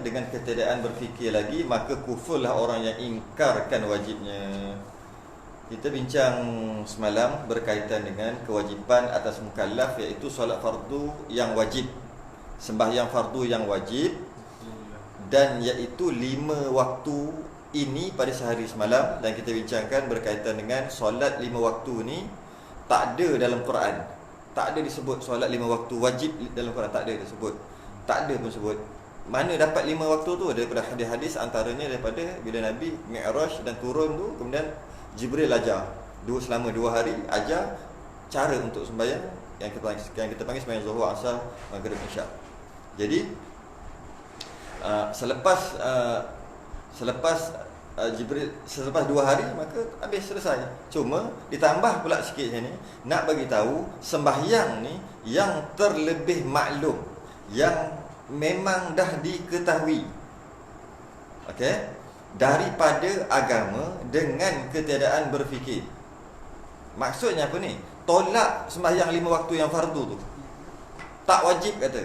dengan ketiadaan berfikir lagi, maka kufurlah orang yang ingkarkan wajibnya. Kita bincang semalam berkaitan dengan kewajipan atas mukallaf, iaitu solat fardu yang wajib, sembahyang fardu yang wajib, dan iaitu 5 waktu ini pada sehari semalam. Dan kita bincangkan berkaitan dengan solat 5 waktu ni tak ada dalam Quran. Tak ada disebut solat 5 waktu wajib dalam Quran, tak ada disebut. Tak ada pun sebut. Mana dapat 5 waktu tu? Daripada hadis-hadis, antaranya daripada bila Nabi Mi'raj dan turun tu, kemudian Jibril ajar selama 2 hari, ajar cara untuk sembahyang yang kita panggil sembahyang Zuhur, Asar, Maghrib, Isyak. Jadi selepas Jibril, selepas 2 hari, maka habis, selesai. Cuma ditambah pula sikit sini, nak bagi tahu sembahyang ni yang terlebih maklum, yang memang dah diketahui, okey, daripada agama dengan ketiadaan berfikir. Maksudnya apa ni? Tolak sembahyang 5 waktu yang fardu tu, tak wajib kata.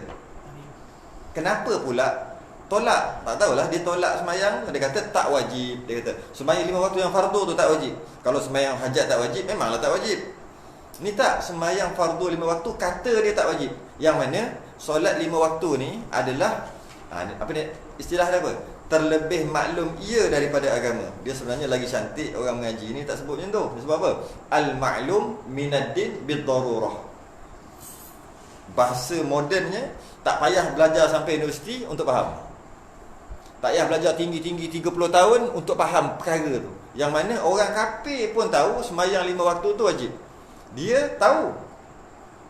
Kenapa pula tolak? Tak tahulah, dia tolak sembahyang, dia kata tak wajib. Dia kata sembahyang 5 waktu yang fardu tu tak wajib. Kalau sembahyang hajat tak wajib, memanglah tak wajib. Ni tak, sembahyang fardu 5 waktu kata dia tak wajib. Yang mana solat 5 waktu ni adalah apa ni istilah dia apa? Terlebih maklum ia daripada agama. Dia sebenarnya lagi cantik orang mengaji ni tak sebut macam tu. Dia sebab apa? Al-ma'lum minad-din bid-darurah. Bahasa modernnya, tak payah belajar sampai universiti untuk faham. Tak payah belajar tinggi-tinggi 30 tahun untuk faham perkara tu. Yang mana orang kafir pun tahu sembahyang 5 waktu tu wajib. Dia tahu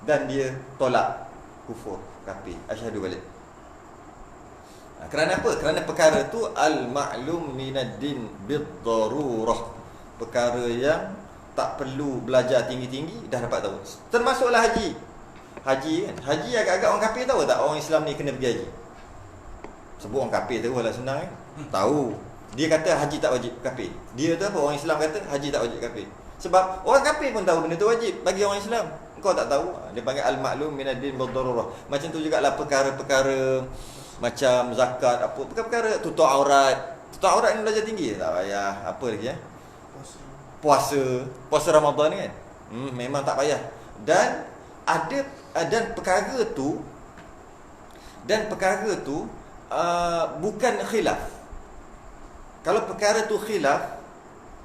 dan dia tolak, kufur, kafir, asyhadu balik. Kerana apa? Kerana perkara tu al-ma'lum minad-din bid-darurah. Perkara yang tak perlu belajar tinggi-tinggi, dah dapat tahu. Termasuklah haji. Haji kan? Haji agak-agak orang kafir tahu tak orang Islam ni kena pergi haji? Sebut orang kafir tu lah senang kan? Tahu. Dia kata haji tak wajib, kafir. Dia tu apa? Orang Islam kata haji tak wajib, kafir. Sebab orang kafir pun tahu benda tu wajib bagi orang Islam. Kau tak tahu? Dia panggil al-ma'lum minad-din bid-darurah. Macam tu jugalah perkara-perkara macam zakat, apa, perkara-perkara tutup aurat. Tutup aurat ni belajar tinggi, tak payah. Apa lagi Puasa Ramadan ni kan? Memang tak payah. Dan perkara tu bukan khilaf. Kalau perkara tu khilaf,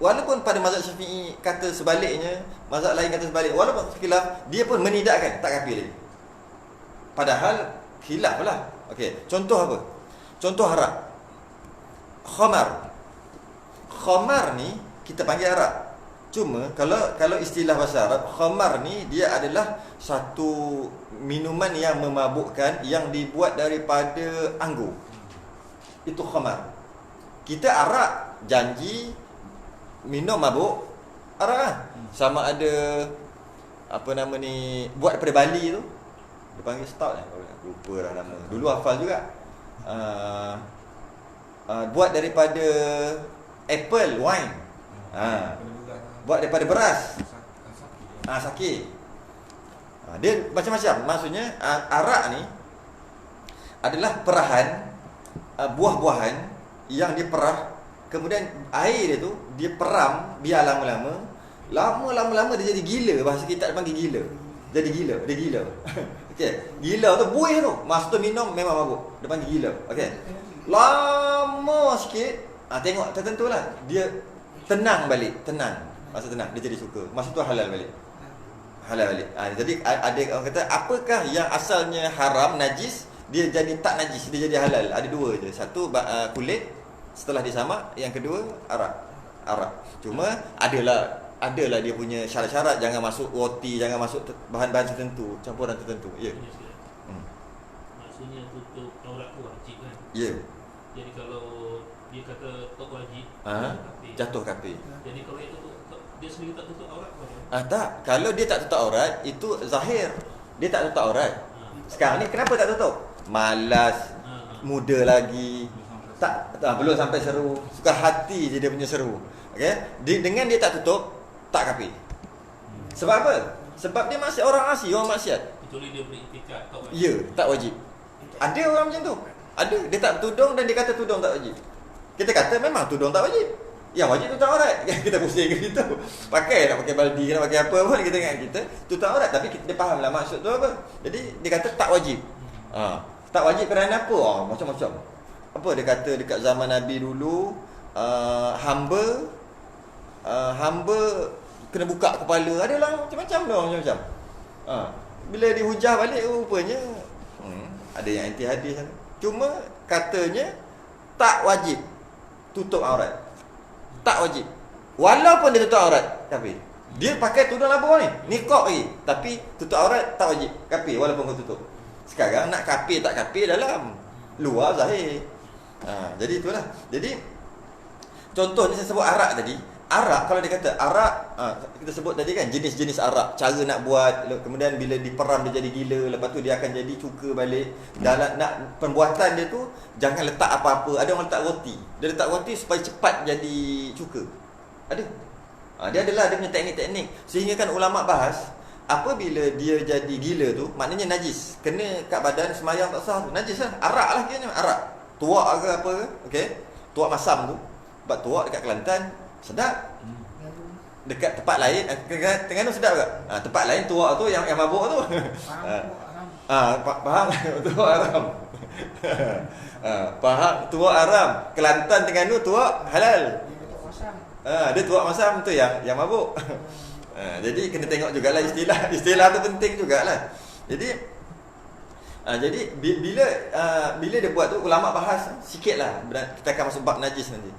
walaupun pada mazhab Syafi'i kata sebaliknya, mazhab lain kata sebalik, walaupun khilaf, dia pun menidakkan, tak kafir lagi. Padahal khilaf lah. Okey, contoh apa? Contoh arak. Khamar ni kita panggil arak. Cuma kalau istilah bahasa Arab, khamar ni dia adalah satu minuman yang memabukkan yang dibuat daripada anggur. Itu khamar. Kita arak janji minum mabuk, arak lah. Sama ada apa nama ni, buat daripada Bali tu, dia panggil stout kan? Lupa dah nama. Dulu hafal juga. Buat daripada apple wine. Buat daripada beras. Sake. Dia macam-macam. Maksudnya arak ni adalah perahan buah-buahan yang diperah, kemudian air dia tu dia peram biar lama-lama. Lama-lama dia jadi gila. Bahasa kita tak panggil gila. Jadi gila, dia gila. Okey, gila tu buih tu. Masa tu minum memang mabuk. Dia panggil gila. Okey. Lama sikit, tengok tertentulah dia tenang balik, tenang. Masa tenang dia jadi suka. Masa tu halal balik. Halal balik. Jadi ada orang kata apakah yang asalnya haram, najis, dia jadi tak najis, dia jadi halal. Ada dua je. Satu kulit setelah disamak, yang kedua arak. Cuma adalah dia punya syarat-syarat, jangan masuk roti, jangan masuk bahan-bahan tertentu, campuran tertentu. Ya. Maksudnya tutup aurat tu wajib kan? Ya. Jadi kalau dia kata tak wajib, jatuh kafir. Jadi kalau itu dia sendiri tak tutup aurat apa? Tak. Kalau dia tak tutup aurat, itu zahir. Dia tak tutup aurat. Sekarang ni kenapa tak tutup? Malas, muda lagi. Belum sampai seru. Suka hati je dia punya seru. Okey? Dengan dia tak tutup, tak kafir. Sebab apa? Sebab dia masih orang asi, orang maksiat. Kecuali dia beriktikad tak wajib. Ya, tak wajib. Ada orang macam tu. Ada, dia tak bertudung dan dia kata tudung tak wajib. Kita kata memang tudung tak wajib. Yang wajib tutup aurat. Kita pusing ke situ. Pakai nak pakai baldi, nak pakai apa pun kita ingat kita tutup aurat, tapi dia fahamlah maksud tu apa. Jadi dia kata tak wajib. Tak wajib kerana apa? Macam-macam. Apa dia kata dekat zaman Nabi dulu, hamba kena buka kepala. Adalah macam-macam dah, macam-macam. Bila dihujah balik rupanya ada yang anti hadis. Cuma katanya tak wajib tutup aurat. Tak wajib. Walaupun dia tutup aurat, tapi dia pakai tudung labur ni, niqab lagi, tapi tutup aurat tak wajib. Kafir walaupun kau tutup. Sekarang nak kafir tak kafir dalam, luar zahir. Jadi itulah. Jadi contohnya saya sebut arak tadi. Arak, kalau dia kata arak, kita sebut tadi kan jenis-jenis arak, cara nak buat, kemudian bila diperam dia jadi gila, lepas tu dia akan jadi cuka balik. Dalam nak pembuatan dia tu jangan letak apa-apa. Ada orang letak roti. Dia letak roti supaya cepat jadi cuka. Ada. Dia adalah dia punya teknik-teknik. Sehingga kan ulama bahas, apabila dia jadi gila tu, maknanya najis. Kena kat badan semayang tak sah tu, najis lah. Arak lah kiranya, arak. Tuak ke apa ke, okey. Tuak masam tu. Sebab tuak dekat Kelantan sedap. Dekat tempat lain Terengganu sedap tak? Tempat lain tuak tu yang mabuk tu. Faham tuak haram. Faham tuak haram. Kelantan, Terengganu tuak halal. Dia tuak masam tu yang mabuk. Jadi kena tengok jugalah istilah tu penting jugalah. Jadi bila dia buat tu ulama bahas sikitlah. Kita akan masuk bab najis nanti.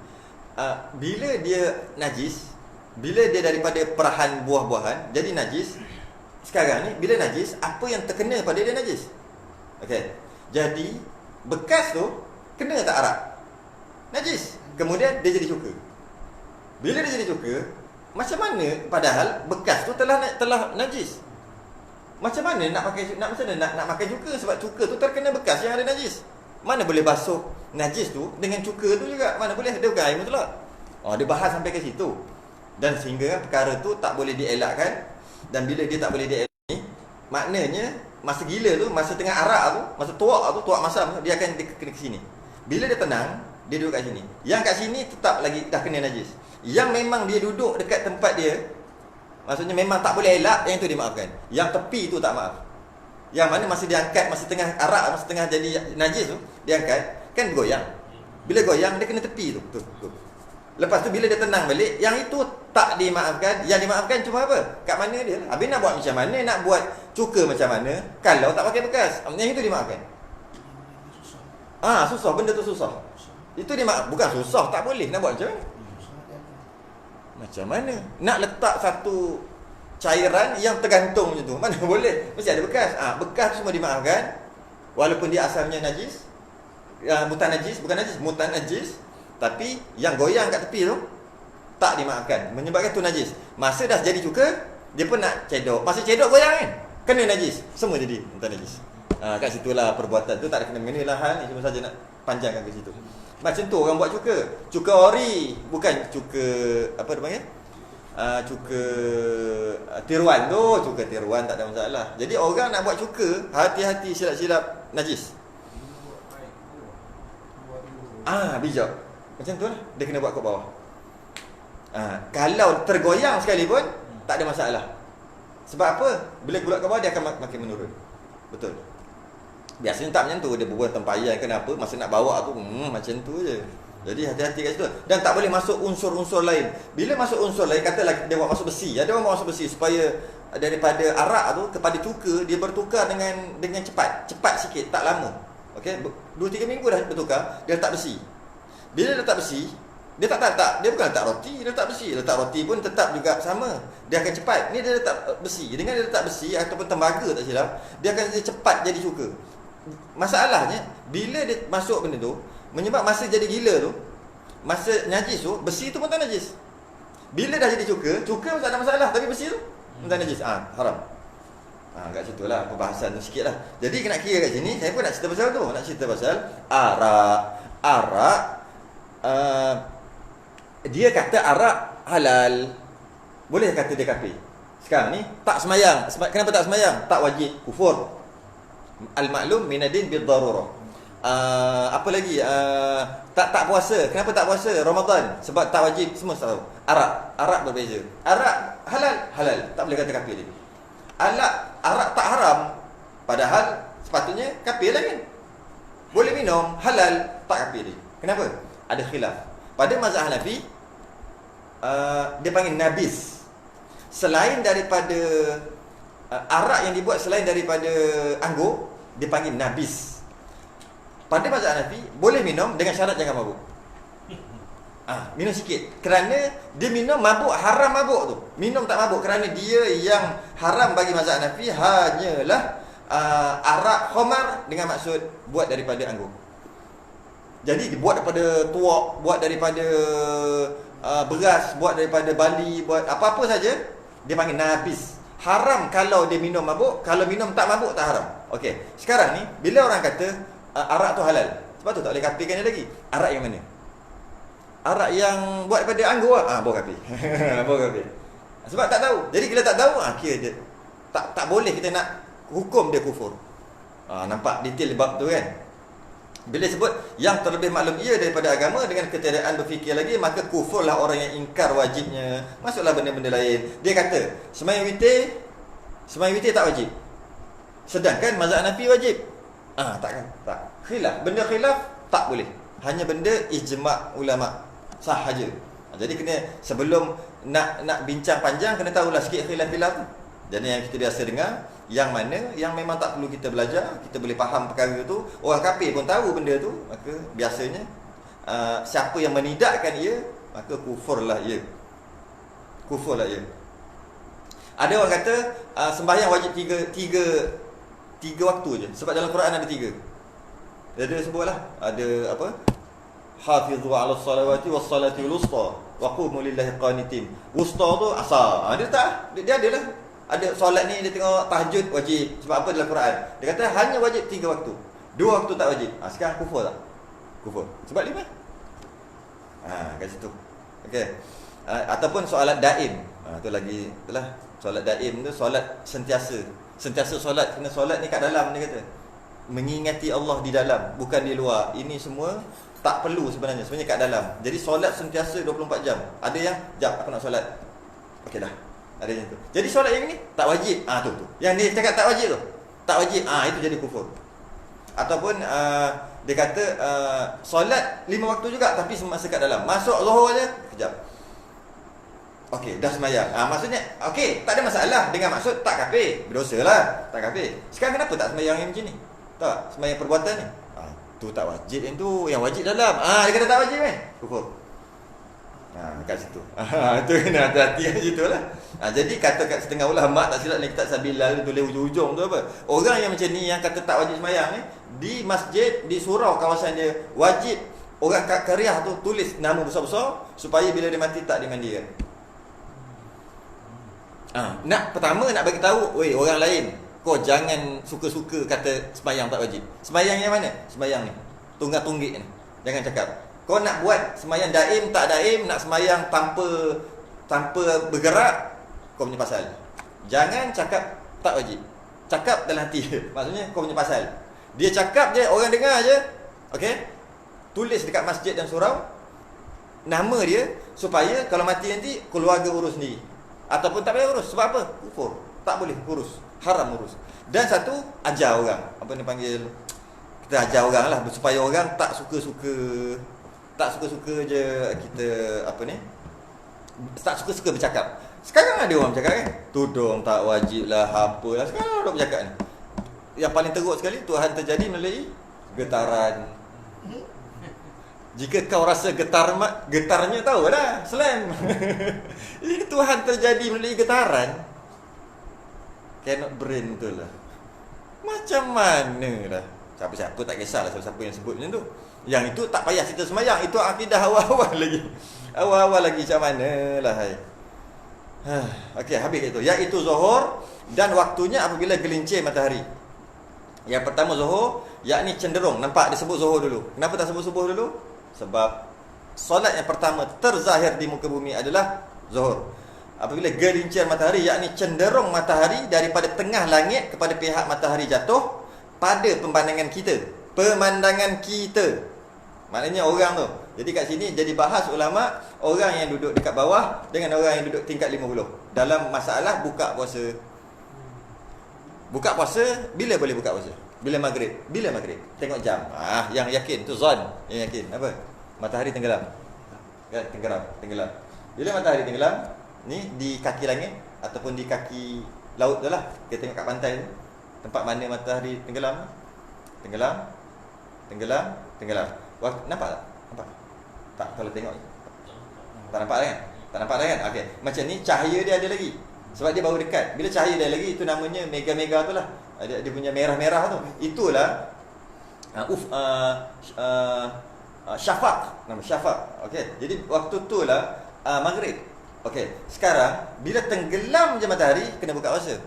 Bila dia najis, bila dia daripada perahan buah-buahan jadi najis, sekarang ni bila najis, apa yang terkena pada dia najis. Okey. Jadi bekas tu kena tak arak? Najis. Kemudian dia jadi cuka. Bila dia jadi cuka, macam mana padahal bekas tu telah najis? Macam mana nak pakai cuka, sebab cuka tu terkena bekas yang ada najis. Mana boleh basuh najis tu dengan cuka tu juga? Mana boleh? Dia bukan air mutlak. Dia bahas sampai ke situ. Dan sehingga perkara tu tak boleh dielakkan. Dan bila dia tak boleh dielak ni, maknanya masa gila tu, masa tengah arak tu, masa tuak masam tu, dia akan kena ke sini. Bila dia tenang, dia duduk kat sini. Yang kat sini tetap lagi dah kena najis. Yang memang dia duduk dekat tempat dia, maksudnya memang tak boleh elak, yang tu dimaafkan. Yang tepi tu tak maaf. Yang mana masa dia angkat, masa tengah arak, masa tengah jadi najis tu, dia angkat, kan goyang. Bila goyang, dia kena tepi tu. Lepas tu bila dia tenang balik, yang itu tak dimaafkan. Yang dimaafkan cuma apa? Kat mana dia? Habis nak buat macam mana? Nak buat cuka macam mana kalau tak pakai bekas? Yang itu dimaafkan. Susah, benda tu susah. Itu dimaaf. Bukan susah, tak boleh. Nak buat macam mana? Macam mana? Nak letak satu cairan yang tergantung macam tu, mana boleh? Mesti ada bekas. Bekas semua dimaafkan. Walaupun dia asalnya najis, mutan najis, tapi yang goyang kat tepi tu tak dimaafkan, menyebabkan tu najis. Masa dah jadi cuka, dia pun nak cedok. Masa cedok goyang kan, kena najis, semua jadi mutan najis. Kat situlah perbuatan tu tak ada kena-mengena lah hal ni, cuma saja nak panjangkan ke situ. Macam tu orang buat cuka ori, bukan cuka apa dia panggil? Cuka tiruan tu, cuka tiruan tak ada masalah. Jadi orang nak buat cuka, hati-hati silap-silap najis. Bijak. Macam tu lah, dia kena buat kat bawah. Kalau tergoyang sekalipun tak ada masalah. Sebab apa? Bila bulat kat bawah dia akan makin menurun. Betul. Biasanya tak macam tu, dia berbuat tempayan kenapa, masa nak bawa tu macam tu je. Jadi hati-hati kat situ. Dan tak boleh masuk unsur-unsur lain. Bila masuk unsur lain, katalah dia buat masuk besi. Ada orang buat masuk besi supaya daripada arak tu kepada cuka, dia bertukar dengan cepat. Cepat sikit, tak lama. Okey, 2-3 minggu dah bertukar, dia letak besi. Bila dia letak besi, dia dia bukan letak roti, dia letak besi. Letak roti pun tetap juga sama. Dia akan cepat. Ni dia letak besi. Dengan dia letak besi ataupun tembaga tak silap, dia akan cepat jadi cuka. Masalahnya bila dia masuk benda tu, menyebab masa jadi gila tu, masa najis tu, besi tu pun tak najis. Bila dah jadi cuka pun tak ada masalah, tapi besi tu tak najis. Haram. Kat situ lah pembahasan tu sikit lah. Jadi nak kira kat sini, saya pun nak cerita pasal tu. Nak cerita pasal arak. Dia kata arak halal, boleh kata dia kafir. Sekarang ni tak semayang. Kenapa tak semayang? Tak wajib, kufur. Al-ma'lum minadin bil darurah. Apa lagi? Tak puasa. Kenapa tak puasa Ramadan? Sebab tak wajib. Semua tahu. Arak berbeza. Arak halal. Tak boleh kata kafir dia. Arak tak haram. Padahal sepatutnya kafir lah kan. Boleh minum, halal, tak kafir dia. Kenapa? Ada khilaf. Pada mazhab Hanafi, dia panggil nabis. Selain daripada arak yang dibuat selain daripada anggur, dia panggil nabis. Pada mazhab Hanafi, boleh minum dengan syarat jangan mabuk. Minum sikit. Kerana dia minum mabuk, haram mabuk tu. Minum tak mabuk. Kerana dia yang haram bagi mazhab Hanafi hanyalah arak khamar dengan maksud buat daripada anggur. Jadi dibuat daripada tuak, buat daripada beras, buat daripada bali, buat apa-apa saja, dia panggil nabis. Haram kalau dia minum mabuk, kalau minum tak mabuk tak haram. Okey. Sekarang ni bila orang kata arak tu halal, sebab tu tak boleh kafirkan dia lagi. Arak yang mana? Arak yang buat daripada anggur baru kafir. Baru kafir. Sebab tak tahu. Jadi bila tak tahu, kira dia tak boleh kita nak hukum dia kufur. Nampak detail bab tu kan? Bila sebut yang terlebih maklum ia daripada agama dengan ketiadaan berfikir lagi, maka kufurlah orang yang ingkar wajibnya. Masuklah benda-benda lain. Dia kata, sembahyang witir tak wajib. Sedangkan mazhab Hanafi wajib. Tak. Khilaf. Benda khilaf tak boleh. Hanya benda ijma' ulama' sahaja. Jadi kena sebelum nak bincang panjang, kena tahulah sikit khilaf-khilaf tu. Jadi yang kita biasa dengar, yang mana yang memang tak perlu kita belajar, kita boleh faham perkara tu. Orang kafir pun tahu benda tu, maka biasanya siapa yang menidakkan ia, maka kufurlah ia. Ada orang kata sembahyang wajib tiga waktu je. Sebab dalam Quran ada 3. Dia ada sebutlah, ada apa? Hafizu 'ala salawati was salati wusta wa qumu lillahi qanitin. Wusta tu asar. Dia adalah. Ada solat ni dia tengok tahajud wajib. Sebab apa dalam Quran? Dia kata hanya wajib 3 waktu. 2 waktu tak wajib. Sekarang kufur tak? Kufur. Sebab 5. Kat situ. Okey. Ataupun solat daim. Tu lagi itulah. Solat daim tu solat sentiasa. Sentiasa solat. Kena solat ni kat dalam dia kata. Mengingati Allah di dalam, bukan di luar. Ini semua tak perlu sebenarnya kat dalam. Jadi solat sentiasa 24 jam. Ada yang jap aku nak solat. Okey dah. Ada yang tu. Jadi solat yang ni tak wajib. Tu. Yang dia cakap tak wajib tu. Tak wajib. Itu jadi kufur. Ataupun dia kata solat 5 waktu juga tapi semasa kat dalam. Masuk Zuhur aja, kejap. Okey, dah sembahyang. Maksudnya okey, tak ada masalah dengan maksud tak kafir. Berdosalah, tak kafir. Sekarang kenapa tak sembahyang yang macam ni? Tak, sembahyang perbuatan ni. Tu tak wajib yang tu, yang wajib dalam. Dia kata tak wajib kan? Kufur. Kat situ. Tu kena hati-hati kat situ lah. Jadi kata kat setengah ulama tak silap ni kitab Sabilal tulis hujung-hujung tu apa? Orang yang macam ni yang kata tak wajib sembahyang ni, di masjid, di surau kawasan dia wajib orang kat Kariah tu tulis nama besar-besar supaya bila dia mati tak dimandikan. Pertama nak bagi tahu, orang lain, kau jangan suka-suka kata sembahyang tak wajib. Sembahyang yang mana? Sembahyang ni. Tunggak-tunggik ni. Jangan cakap. Kau nak buat sembahyang daim tak daim, nak sembahyang tanpa bergerak, kau punya pasal. Jangan cakap tak wajib. Cakap dalam hati. Maksudnya kau punya pasal. Dia cakap je, orang dengar je. Okey? Tulis dekat masjid dan surau nama dia supaya kalau mati nanti keluarga urus sendiri. Ataupun tak payah urus. Sebab apa? Kufur. Tak boleh urus. Haram urus. Dan satu, ajar orang. Apa ni panggil? Kita ajar orang lah supaya orang tak suka-suka je kita apa ni? Tak suka-suka bercakap. Sekarang ada orang bercakap kan? Tudung tak wajib lah, apalah. Sekarang orang bercakap ni. Yang paling teruk sekali, Tuhan terjadi melalui getaran. Jika kau rasa getarnya tahu dah, slam. Ini Tuhan terjadi melalui getaran. Cannot brain betul lah. Macam mana dah? Siapa-siapa tak kisahlah siapa-siapa yang sebut macam tu. Yang itu tak payah cerita sembahyang. Itu akidah awal-awal lagi. Awal-awal lagi macam mana lah. Okey, habis itu. Iaitu Zuhur dan waktunya apabila gelincir matahari. Yang pertama Zuhur, yakni cenderung. Nampak dia sebut Zuhur dulu. Kenapa tak sebut subuh dulu? Sebab solat yang pertama terzahir di muka bumi adalah Zuhur. Apabila gelincir matahari, yakni cenderung matahari daripada tengah langit kepada pihak matahari jatuh pada pemandangan kita. pemandangan kita. Maknanya orang tu. Jadi kat sini jadi bahas ulama orang yang duduk dekat bawah dengan orang yang duduk tingkat 50 dalam masalah buka puasa. Buka puasa bila boleh buka puasa? Bila maghrib. Bila maghrib? Tengok jam. Yang yakin tu zon, yang yakin apa? Matahari tenggelam. Kan tenggelam. Bila matahari tenggelam, ni di kaki langit ataupun di kaki laut tu lah. Kita tengok kat pantai tu. Tempat mana matahari tenggelam. Tenggelam. Wah, nampak tak? Nampak? Tak, kalau tengok tak nampak kan? Tak nampak kan? Okey. Macam ni cahaya dia ada lagi. Sebab dia baru dekat. Bila cahaya dia lagi, itu namanya mega-mega tu lah. Dia punya merah-merah tu. Itulah syafaq. Nama syafaq. Okey. Jadi waktu tu lah maghrib. Okey. Sekarang bila tenggelam je matahari kena buka puasa.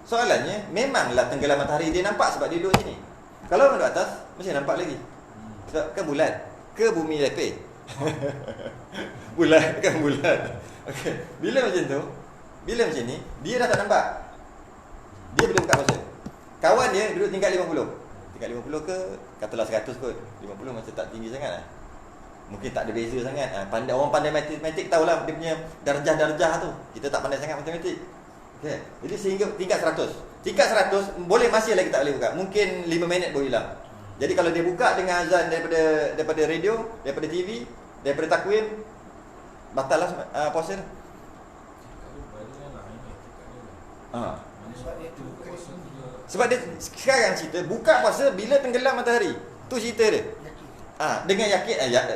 Soalannya memanglah tenggelam matahari dia nampak sebab dia duduk sini. Kalau orang duduk atas mesti nampak lagi. Sebab kan bulat ke bumi lepeh. bulat. Okey. Bila macam tu, bila macam ni, dia dah tak nampak. Dia boleh buka puasa. Kawan dia duduk tingkat 50. Tingkat 50 ke katalah 100 kot. 50 macam tak tinggi sangat lah. Mungkin tak ada beza sangat. Orang pandai matematik tahulah dia punya darjah-darjah tu. Kita tak pandai sangat matematik. Okey. Jadi sehingga tingkat 100. Tingkat 100 boleh masih lagi tak boleh buka. Mungkin 5 minit boleh hilang. Jadi kalau dia buka dengan azan daripada radio, daripada TV, daripada takwim, batal lah puasa tu. Sebab dia sekarang cerita buka puasa bila tenggelam matahari. Tu cerita dia. Dengan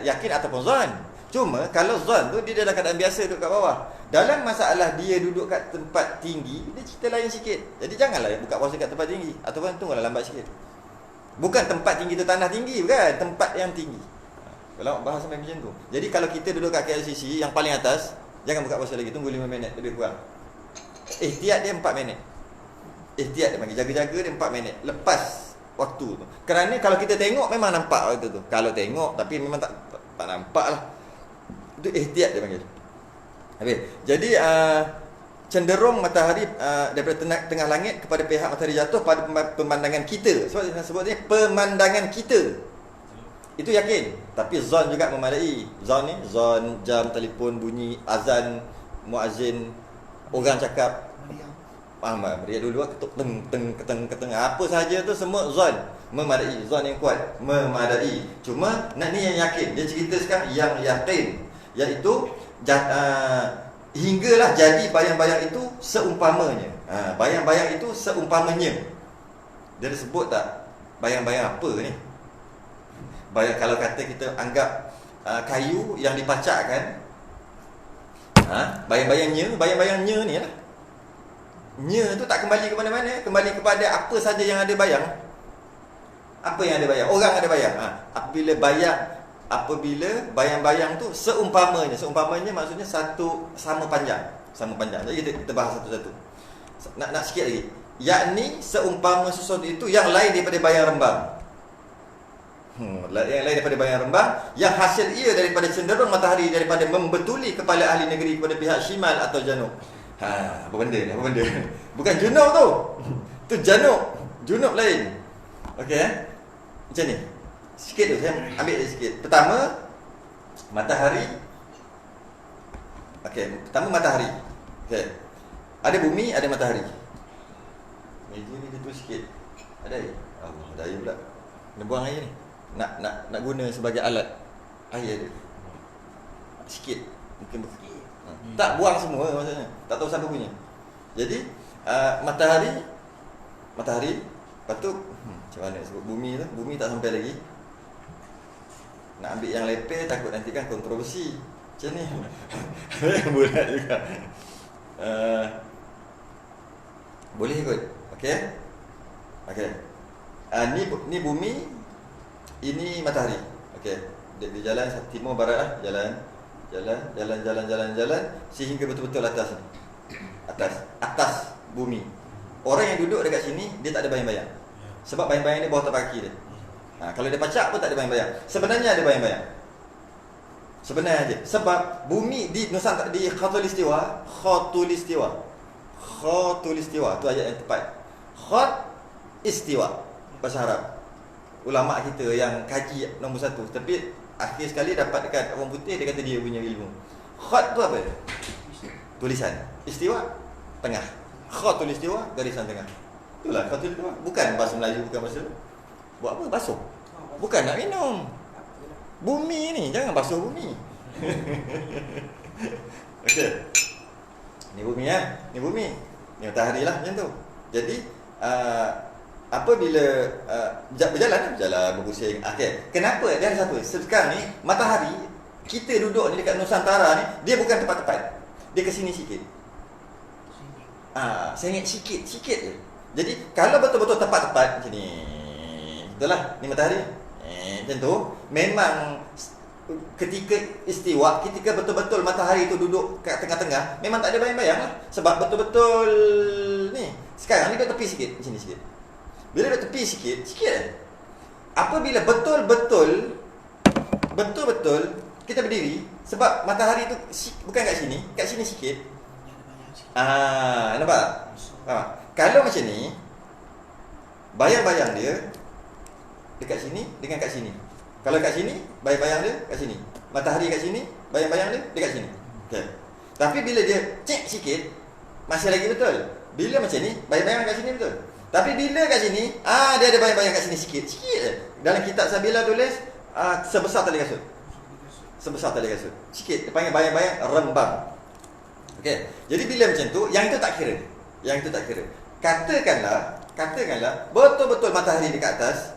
yakin ataupun zon. Cuma kalau zon tu dia dalam keadaan biasa duduk kat bawah. Dalam masalah dia duduk kat tempat tinggi, dia cerita lain sikit. Jadi janganlah buka puasa kat tempat tinggi ataupun tunggulah lambat sikit. Bukan tempat tinggi tu tanah tinggi, bukan, tempat yang tinggi. Kalau bahas sampai macam tu. Jadi kalau kita duduk kat KLCC yang paling atas, jangan buka puasa lagi, tunggu 5 minit lebih kurang. Ihtiyat dia 4 minit. Ihtiyat dia panggil, jaga-jaga dia 4 minit lepas waktu tu. Kerana kalau kita tengok memang nampak waktu tu. Kalau tengok tapi memang tak nampak lah. Itu ihtiyat dia panggil. Habis. Jadi cenderung matahari daripada tengah langit kepada pihak matahari jatuh pada pemandangan kita. Sebab dia sebut ni pemandangan kita. Itu yakin. Tapi zon juga memadai. Zon ni, zon jam telefon bunyi, azan, muazzin, orang cakap. Meriah dulu ketuk keteng. Apa sahaja tu semua zon memadai. Zon yang kuat memadai. Cuma nak ni yang yakin. Dia cerita sekarang yang yakin, iaitu hinggalah jadi bayang-bayang itu seumpamanya. Bayang-bayang itu seumpamanya. Dia sebut tak bayang-bayang apa ni? Kalau kata kita anggap kayu yang dipacakkan, bayang-bayangnya ni lah. Nya tu tak kembali ke mana-mana, kembali kepada apa saja yang ada bayang. Apa yang ada bayang? Orang ada bayang. Apabila bayang-bayang tu seumpamanya maksudnya sama panjang. Jadi kita bahas satu-satu. Nak sikit lagi. Yakni seumpama sesuatu itu yang lain daripada bayang rembang. Yang lain daripada bayang rembang, yang hasil ia daripada cenderung matahari daripada membetuli kepala ahli negeri kepada pihak shimal atau janub. Apa benda ni? Bukan junub tu. Tu janub. Junub lain. Okey Macam ni. Sikit tu saya ambil dia sikit. Pertama matahari. Pertama matahari. Ada bumi, ada matahari. Meja ni dia tu sikit. Ada air. Ada air pula. Kena buang air ni. Nak guna sebagai alat. Air dia. Sikit. Mungkin tak buang semua maksudnya. Tak tahu siapa punya. Jadi matahari. Lepas tu macam mana sebut bumi tu? Bumi tak sampai lagi. Nak ambil yang lepeh takut nanti kan kontroversi. Macam ni. Bulat juga. Boleh ikut. Okey. Ni bumi, ini matahari. Okey. Dia jalan timur barat lah, jalan sehingga betul-betul atas ni. Atas bumi. Orang yang duduk dekat sini dia tak ada bayang-bayang. Sebab bayang-bayang ni bawah tapak kaki dia. Kalau dia pacak pun tak ada bayang-bayang. Sebenarnya ada bayang-bayang. Sebenarnya aja. Sebab bumi di Nusantara di khatulistiwa tu ayat yang tepat. Khat istiwa bahasa Arab. ulama kita yang kaji nombor 1, tapi akhir sekali dapat dekat orang putih, dia kata dia punya ilmu. Khat tu apa? Tulisan. Istiwa tengah. Khatul istiwa, garisan tengah. Itulah khatul istiwa. Bukan bahasa Melayu, bukan bahasa. Buat apa? Basuh. Bukan nak minum. Bumi ni, jangan basuh bumi. Okey. Ni bumi ya. Ni bumi. Ni matahari lah macam tu. Jadi apabila berjalan berpusing. Okey. Kenapa? Dia ada satu. Sekarang ni matahari kita duduk ni dekat Nusantara ni, dia bukan tepat-tepat. Dia ke sini sikit. Sengit sikit je. Jadi kalau betul-betul tepat-tepat macam ni. Betul lah, ni matahari. Macam tu, memang ketika istiwa, ketika betul-betul matahari tu duduk kat tengah-tengah, memang tak ada bayang-bayang lah. Sebab betul-betul ni. Sekarang ni duduk tepi sikit, macam ni sikit. Bila duduk tepi sikit je. Apabila betul-betul kita berdiri, sebab matahari tu bukan kat sini sikit. Nampak? Kalau macam ni, bayang-bayang dia dekat sini dengan kat sini. Kalau kat sini, bayang-bayang dia kat sini. Matahari kat sini, bayang-bayang dia dekat sini. Okay. Tapi bila dia cek sikit, masih lagi betul. Bila macam ni, bayang-bayang kat sini betul. Tapi bila kat sini, dia ada bayang-bayang kat sini sikit je. Dalam kitab Sabila tulis sebesar tali kasut. Sebesar tali kasut. Sikit, dia panggil bayang-bayang rembang. Okey. Jadi bila macam tu, yang itu tak kira. Katakanlah betul-betul matahari dekat atas,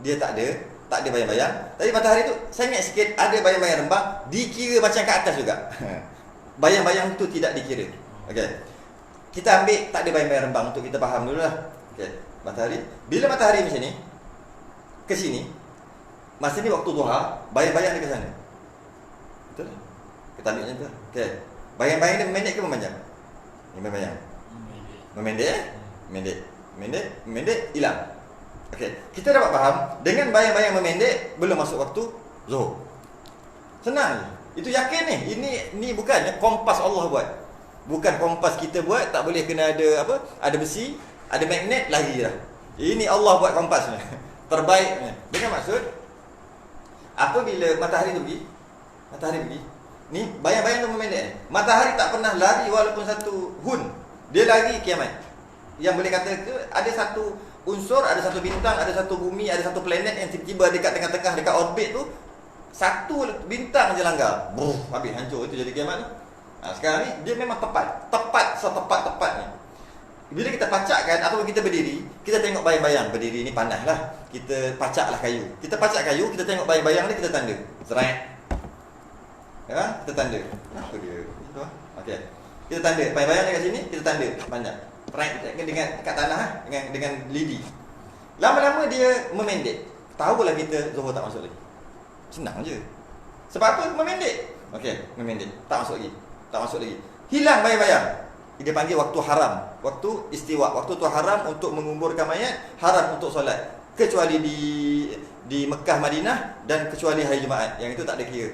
dia tak ada bayang-bayang. Tapi matahari tu sengit sikit, ada bayang-bayang rembang, dikira macam kat atas juga. Bayang-bayang tu tidak dikira. Okey. Kita ambil tak ada bayang-bayang rembang untuk kita faham dululah. Okey. Matahari, bila matahari macam ni ke sini, masa ni waktu duha, bayang-bayang dia ke sana. Betul? Kita ambil macam tu. Okey. Bayang-bayang dia memendek ke memanjang? Ni bayang. Memendek, hilang. Okey, kita dapat faham dengan bayang-bayang memendek belum masuk waktu Zuhur. Senang je. Itu yakin ni. Ini bukan kompas Allah buat. Bukan kompas kita buat, tak boleh kena ada apa? Ada besi, ada magnet, lari dah. Ini Allah buat kompasnya. Terbaiknya. Dengan maksud apabila matahari pergi, ni bayang-bayang tu memendek. Matahari tak pernah lari walaupun satu hun. Dia lari kiamat. Yang boleh kata ke ada satu unsur, ada satu bintang, ada satu bumi, ada satu planet yang tiba-tiba dekat tengah-tengah dekat orbit tu, satu bintang je langgar. Habis hancur, itu jadi kiamat tu. Sekarang ni dia memang tepat setepat-tepatnya. Bila kita pacakkan atau kita berdiri, kita tengok bayang-bayang. Berdiri ni panaslah. Kita pacaklah kayu. Kita pacak kayu, kita tengok bayang-bayang ni, kita tanda. Serai. Ya, kita tanda. Apa dia? Itu ah. Okey. Kita tanda. Bayang-bayang dekat sini, kita tanda panjang. Right dengan kat tanah dengan lidi. Lama-lama dia memendek. Tahulah kita Zuhur tak masuk lagi. Senang je. Sebab apa? Memendek. Okey, memendek. Tak masuk lagi. Hilang bayang-bayang. Dia panggil waktu haram. Waktu istiwa. Waktu tu haram untuk menguburkan mayat, haram untuk solat. Kecuali di Mekah, Madinah, dan kecuali hari Jumaat. Yang itu tak ada kira.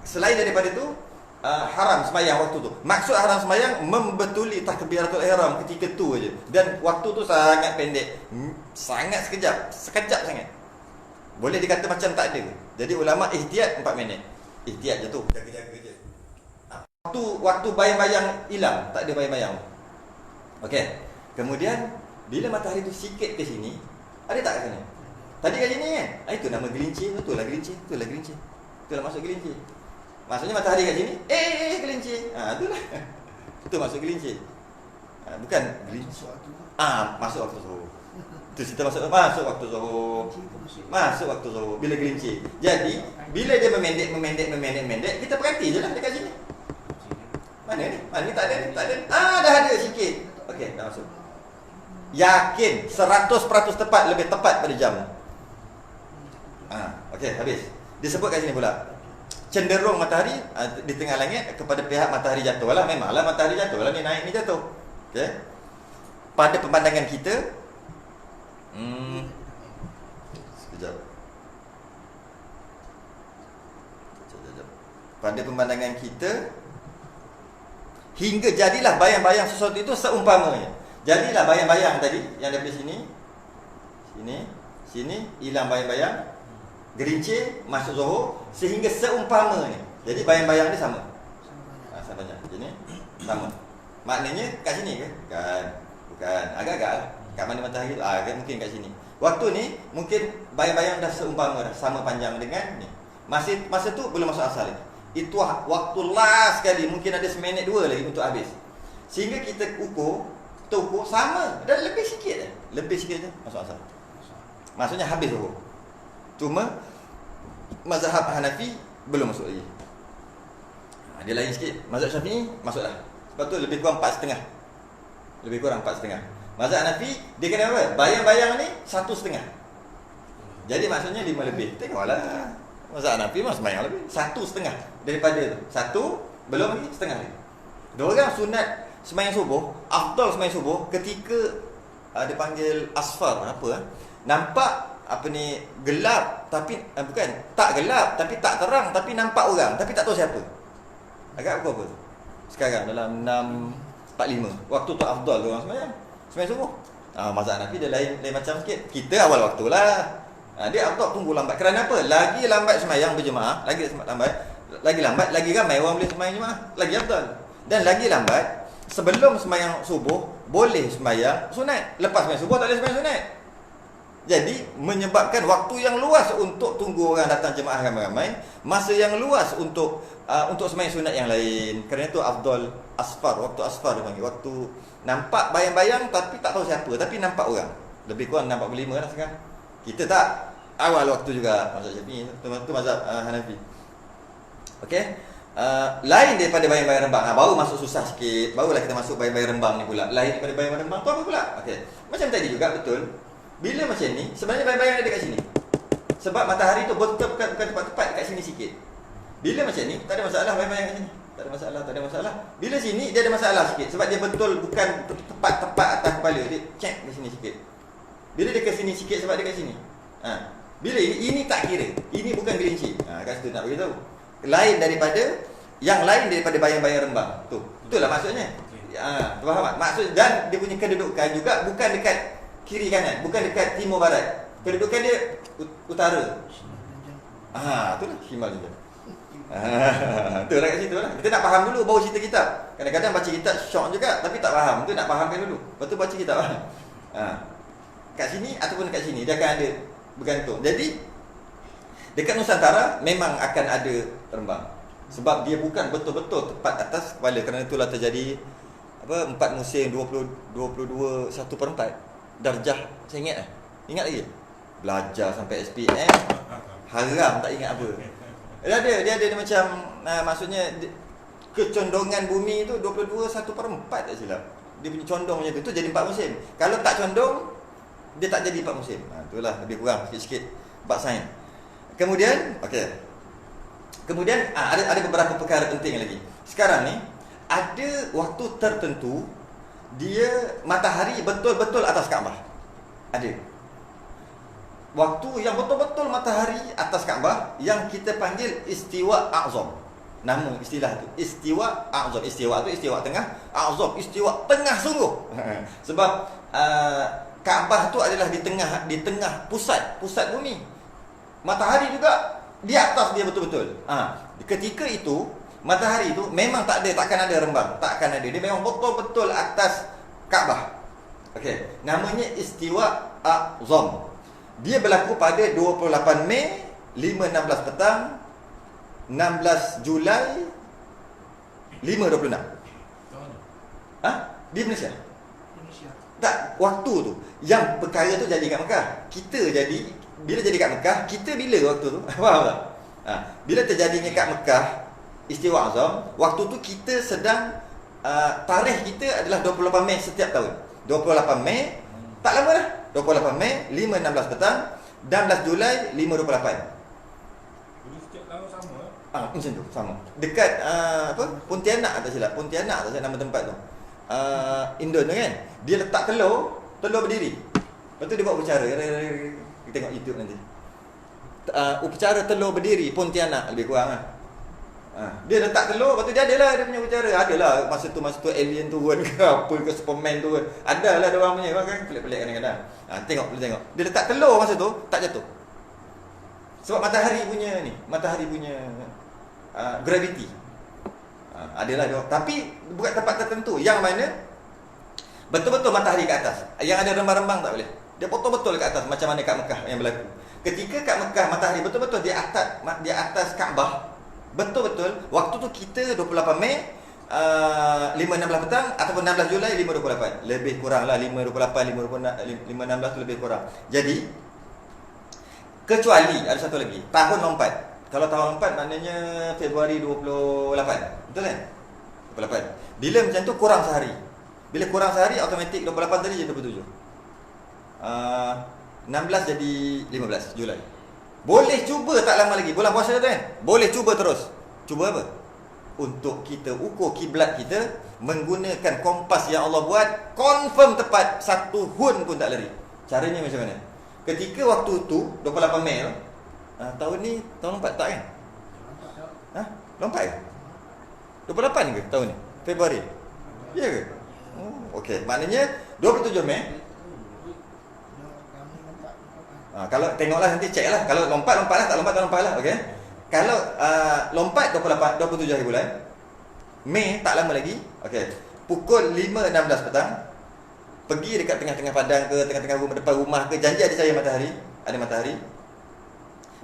Selain daripada itu, haram sembahyang waktu tu. Maksud haram sembahyang membetuli takbiratul ihram ketika tu aja. Dan waktu tu sangat pendek. Sangat sekejap sangat. Boleh dikata macam tak ada. Jadi ulama ihtiyat 4 minit. Ihtiyat je tu, jaga-jaga je. Waktu bayang-bayang hilang, tak ada bayang-bayang. Okey. Kemudian bila matahari tu sikit ke sini, ada tak kat sana? Tadi kat sini kan? Itu nama gelincir, itulah gelincir. Itulah masuk gelincir. Maksudnya matahari kat sini, gelincir. Itulah. Itu masuk gelincir. Bukan gelincir. Masuk waktu Zuhur. Itu cerita masuk waktu Zuhur. Masuk waktu Zuhur bila gelincir. Jadi, bila dia memendek, kita berhenti je lah dekat sini. Mana ni? Ni tak ada. Dah ada sikit. Okey, dah masuk. Yakin 100% tepat, lebih tepat pada jam. Okey, habis. Disebut kat sini pula. Cenderung matahari di tengah langit kepada pihak matahari jatuh lah. Memanglah matahari jatuh lah, ni naik ni jatuh. Okay. Pada pemandangan kita, sekejap. Pada pemandangan kita, hingga jadilah bayang-bayang sesuatu itu seumpamanya. Jadilah bayang-bayang tadi yang daripada sini, Sini hilang bayang-bayang, gerincir, masuk Zohor, sehingga seumpama ni. Jadi bayang-bayang ni sama. Sama banyak. Sini sama. Maknanya kat sini ke? Bukan. Agak-agak kat mana matahari tu? Mungkin kat sini. Waktu ni mungkin bayang-bayang dah seumpama dah, sama panjang dengan ni. Masa tu belum masuk asal lagi. Itu waktu last sekali, mungkin ada seminit 2 lagi untuk habis. Sehingga kita ukur sama dan lebih sikit je. Lebih sikit je masuk asal. Maksudnya habis tu. Cuma mazhab Hanafi belum masuk lagi. Dia lain sikit. Mazhab Syafi'i masuk dah. Sebab tu lebih kurang 4,5. Lebih kurang 4,5. Mazhab Hanafi dia kena apa? Bayang-bayang ni 1,5. Jadi maksudnya 5 lebih. Tengoklah. Mazhab Hanafi mah semayang lebih 1,5 daripada tu. 1 belum lagi setengah lagi. Diorang sunat semayang subuh, afdal semayang subuh ketika dia panggil asfar nampak gelap tapi bukan tak gelap tapi tak terang tapi nampak orang tapi tak tahu siapa. Agak apa tu? Sekarang dalam 6.45 waktu tu afdal orang semayang subuh. Mazhab Hanafi dia lain macam sikit. Kita awal waktulah. Dia afdal tunggu lambat. Kerana apa? Lagi lambat semayang berjemaah, lagi lambat, lagi ramai orang boleh semayang jemaah, lagi afdal. Dan lagi lambat sebelum semayang subuh boleh semayang sunat. Lepas semayang subuh tak boleh semayang sunat. Jadi menyebabkan waktu yang luas untuk tunggu orang datang jemaah ramai-ramai, masa yang luas untuk semayang sunat yang lain. Kerana itu afdal asfar, waktu asfar dia panggil. Waktu nampak bayang-bayang tapi tak tahu siapa, tapi nampak orang. Lebih kurang 6.45 lah sekarang. Kita tak, awal waktu juga mazhab Syafi'i, itu mazhab Hanafi. Okey. Lain daripada bayang-bayang rembang. Baru masuk susah sikit. Barulah kita masuk bayang-bayang rembang ni pula. Lain daripada bayang-bayang rembang tu apa pula? Okey. Macam tadi juga betul. Bila macam ni, sebenarnya bayang-bayang ada dekat sini. Sebab matahari tu bukan tepat-tepat dekat sini sikit. Bila macam ni, tak ada masalah bayang-bayang kat sini. Tak ada masalah. Bila sini dia ada masalah sikit sebab dia betul bukan tepat atas kepala. Dia check di sini sikit. Bila dia ke sini sikit sebab dia kat sini. Bila ini tak kira. Ini bukan gerincir. Kat situ nak beritahu. Lain daripada bayang-bayang rembang. Itulah maksudnya. Faham tak? Maksud dan dia punya kedudukan juga bukan dekat kiri kanan, bukan dekat timur barat. Kedudukan dia utara. Itulah Shimal Junjun. Itulah kat situ lah. Kita nak faham dulu baru cerita kitab. Kadang-kadang baca kitab syok juga tapi tak faham. Itu nak fahamkan dulu. Lepas tu baca kitab. Kat sini ataupun dekat sini dia akan ada bergantung. Jadi dekat Nusantara memang akan ada rembang. Sebab dia bukan betul-betul tepat atas kepala. Kerana itulah terjadi 4 musim 22 1/4 darjah. Saya ingat ingat lagi. Belajar sampai SPM haram tak ingat apa. Dia ada macam maksudnya kecondongan bumi tu 22 1/4 tak silap. Dia punya condong macam tu jadi 4 musim. Kalau tak condong dia tak jadi 4 musim. Itulah lebih kurang sikit-sikit bab sains. Kemudian ada beberapa perkara penting lagi. Sekarang ni ada waktu tertentu dia matahari betul-betul atas Kaabah. Ada waktu yang betul-betul matahari atas Kaabah yang kita panggil istiwa a'zam. Nama istilah tu istiwa a'zam. Istiwa tu istiwa tengah, a'zam istiwa tengah sungguh. Sebab Kaabah tu adalah di tengah pusat bumi. Matahari juga di atas dia betul-betul. Ketika itu matahari itu memang takkan ada rembang, takkan ada. Dia memang betul-betul atas Kaabah. Okey, namanya istiwa a'zam. Dia berlaku pada 28 Mei 5.16 petang 16 Julai 5.26. Di Malaysia. Tak, waktu tu. Yang perkara tu jadi kat Mekah. Bila jadi kat Mekah, kita bila waktu tu? Faham tak? Bila terjadinya kat Mekah istiwa azam, waktu tu kita sedang tarikh kita adalah 28 Mei setiap tahun. 28 Mei, tak lama dah. 28 Mei 5.16 petang 16 Julai 5.28. Jadi setiap tahun sama macam tu, sama. Dekat Pontianak tak silap. Pontianak tak silap nama tempat tu. Indon tu kan. Dia letak telur berdiri. Lepas tu dia buat upacara. Kita tengok YouTube nanti. Upacara telur berdiri Pontianak lebih kurang lah. Dia letak telur, lepas tu dia adalah dia punya cara. Adalah masa tu alien turun ke apa ke, Superman turun. Adalah dia orang punya kan pelik-pelik kadang-kadang. Tengok, boleh tengok. Dia letak telur masa tu tak jatuh. Sebab matahari punya gravity. Adalah dia. Tapi bukan tempat tertentu yang mana betul-betul matahari ke atas. Yang ada rembang-rembang tak boleh. Dia betul-betul ke atas macam mana kat Mekah yang berlaku. Ketika kat Mekah matahari betul-betul di atas Kaabah. Betul-betul waktu tu kita 28 Mei 5.16 petang ataupun 16 Julai 5.28. Lebih kurang lah 5.28 5.16 tu lebih kurang. Jadi kecuali ada satu lagi, tahun lompat. Kalau tahun lompat maknanya Februari 28. Betul kan? 28. Bila macam tu kurang sehari. Bila kurang sehari automatik 28 tadi jadi 27. 16 jadi 15 Julai. Boleh cuba tak lama lagi. Bulan puasa tu kan? Boleh cuba terus. Cuba apa? Untuk kita ukur kiblat kita menggunakan kompas yang Allah buat, confirm tepat, satu hun pun tak lari. Caranya macam mana? Ketika waktu tu 28 Mei tu, tahun ni tahun lompat tak kan? Lompat ke? 28 ke tahun ni? Februari? Ya ke? Okey, maknanya 27 Mei. Kalau tengoklah nanti check lah. Kalau lompat lah, tak lompat lah. Okey. Kalau lompat 27 hari bulan Mei, tak lama lagi. Okey. Pukul 5.16 petang, pergi dekat tengah-tengah padang ke, tengah-tengah rumah, depan rumah ke, janji ada cahaya matahari, ada matahari.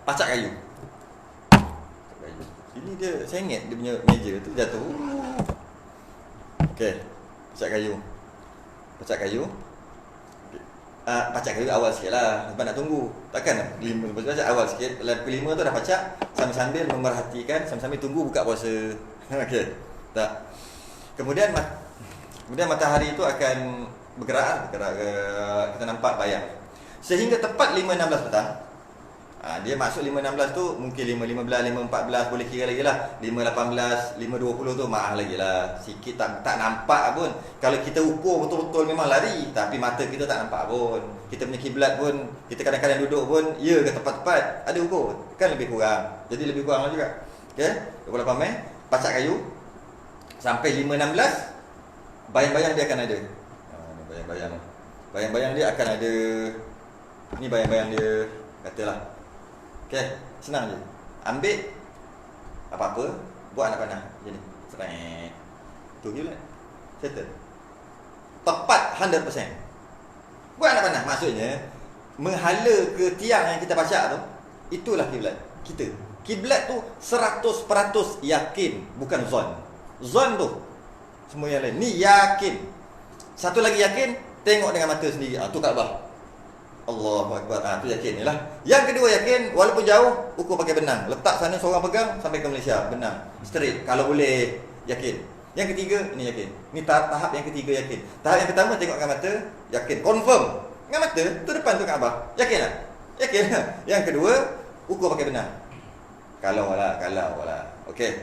Pacak kayu. Ini dia, saya ingat dia punya meja tu jatuh. Okey. Pacak kayu. Pacak kayu awal sikit lah. Sebab nak tunggu. Takkan 5 pacak awal sikit. Pukul 5 tu dah pacak, sambil-sambil memerhatikan, sambil-sambil tunggu buka puasa. Okey. Tak. Kemudian matahari tu akan bergerak ke, kita nampak bayang. Sehingga tepat 5.16 petang. Dia masuk 5.16 tu mungkin 5.15, 5.14 boleh kira lagi lah. 5.18, 5.20 tu maaf lagi lah. Sikit tak nampak pun. Kalau kita ukur betul-betul memang lari, tapi mata kita tak nampak pun. Kita punya kiblat pun, kita kadang-kadang duduk pun, ya ke tepat-tepat, ada ukur. Kan lebih kurang. Jadi lebih kurang lah juga. Okay, 28 Mei, pacak kayu. Sampai 5.16, bayang-bayang dia akan ada. Bayang-bayang dia akan ada. Ni bayang-bayang dia, katalah. Okey, senang je. Ambil apa-apa, buat anak panah macam ni. Seret. Tu kiblat. Settle. Tepat 100%. Buat anak panah maksudnya menghala ke tiang yang kita pacak tu, itulah kiblat kita. Kiblat tu 100% yakin, bukan zon. Zon tu semua yang lain. Ni yakin. Satu lagi yakin, tengok dengan mata sendiri. Tu Kaabah. Allahu Akbar. Tu yakin ni lah. Yang kedua yakin, walaupun jauh, ukur pakai benang. Letak sana seorang pegang sampai ke Malaysia, benang. Straight kalau boleh, yakin. Yang ketiga, ni yakin. Ni tahap yang ketiga yakin. Tahap yang pertama tengok dengan mata, yakin, confirm. Dengan mata, tu depan tu Kaabah. Yakin tak? Yakin tak? Yang kedua, ukur pakai benang. Kalau lah. Okey.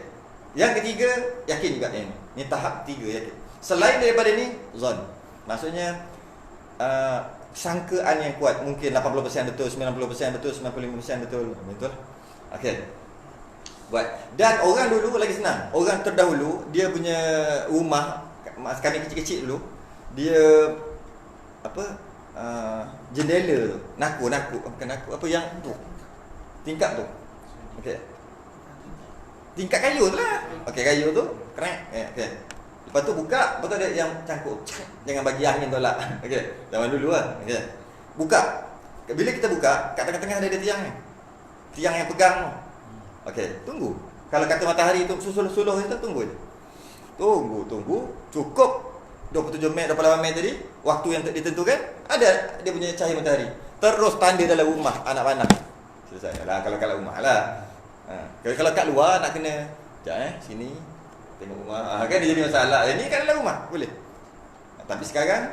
Yang ketiga, yakin juga yang ni. Ni tahap ketiga yakin. Selain daripada ni, zon. Maksudnya sangkaan yang kuat, mungkin 80% betul, 90% betul, 95% betul. Betul. Okey. Buat. Dan orang dulu lagi senang. Orang terdahulu dia punya rumah, kami kecil-kecil dulu, dia jendela tu, bukan naku, apa yang tu, tingkap tu. Okey. Tingkap kayu tu lah. Okey, kayu tu krek. Okey. Lepas tu buka, betul ada yang cangkuk. Jangan bagi angin tolak. Okey. Zaman dulu lah. Okey. Buka. Bila kita buka, kat tengah-tengah ada tiang ni. Tiang yang pegang tu. Okey, tunggu. Kalau kata matahari tu suluh-suluh kita tunggu je. Tunggu. Cukup 27 Mei, 28 Mei tadi, waktu yang ditentukan, ada dia punya cahaya matahari. Terus tanda dalam rumah, anak panah. Selesai lah kalau kat rumah lah. Kalau kat luar nak kena sini tengok rumah. Kan dia jadi masalah. Ini kan dalam rumah boleh. Tapi sekarang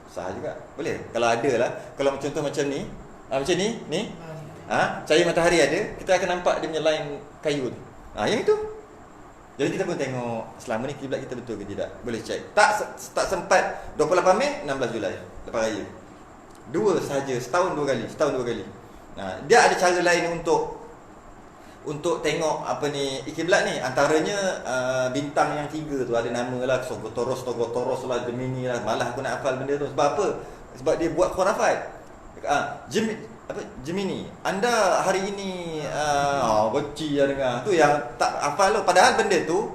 sah juga. Boleh. Kalau ada lah. Kalau contoh macam ni, macam ni. Cahaya matahari ada, kita akan nampak dia punya line kayu tu. Yang itu. Jadi kita pun tengok selama ni kiblat kita betul ke tidak. Boleh check. Tak sempat 28 Mei, 16 Julai lepas raya. Dua saja, setahun dua kali. Dia ada cara lain untuk tengok apa ni kiblat ni, antaranya bintang yang 3 tu ada nama lah, Togotoros lah, Gemini lah. Malah aku nak hafal benda tu. Sebab apa? Sebab dia buat khurafat. Gemini, anda hari ini beci lah dengar. Tu yang tak hafal tu. Padahal benda tu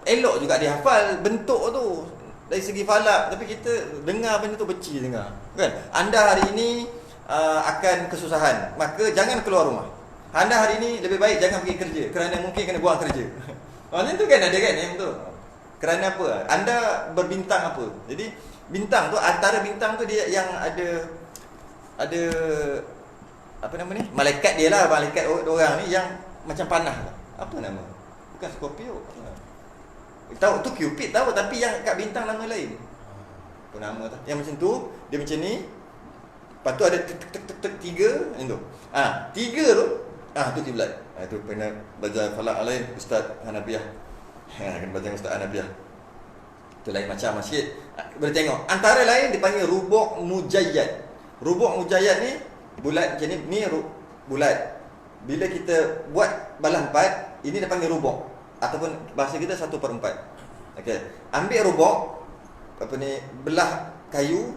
elok juga dia hafal bentuk tu dari segi falak, tapi kita dengar benda tu beci dengar. Kan? Anda hari ini akan kesusahan, maka jangan keluar rumah. Anda hari ini lebih baik jangan pergi kerja kerana mungkin kena buang kerja. Macam tu kan ada kan yang tu. Kerana apa? Anda berbintang apa? Jadi bintang tu, antara bintang tu dia yang ada apa nama ni? Malaikat dia lah, malaikat orang ni yang macam panah lah. Apa nama? Bukan Scorpio. Tahu tu Cupid tahu, tapi yang kat bintang nama lain. Apa nama tu? Yang macam tu, dia macam ni. Lepas tu ada tek 3 macam tu. 3 tu. Tu kiblat. Itu kena belajar falak lain Ustaz Hanabiah. Kena belajar Ustaz Hanabiah. Itu lain macam sikit. Boleh tengok. Antara lain dipanggil rubuk mujayyad. Rubuk mujayyad ni bulat macam ni bulat. Bila kita buat balah 4, ini dipanggil rubuk ataupun bahasa kita 1/4. Okey. Ambil rubuk apa ni, belah kayu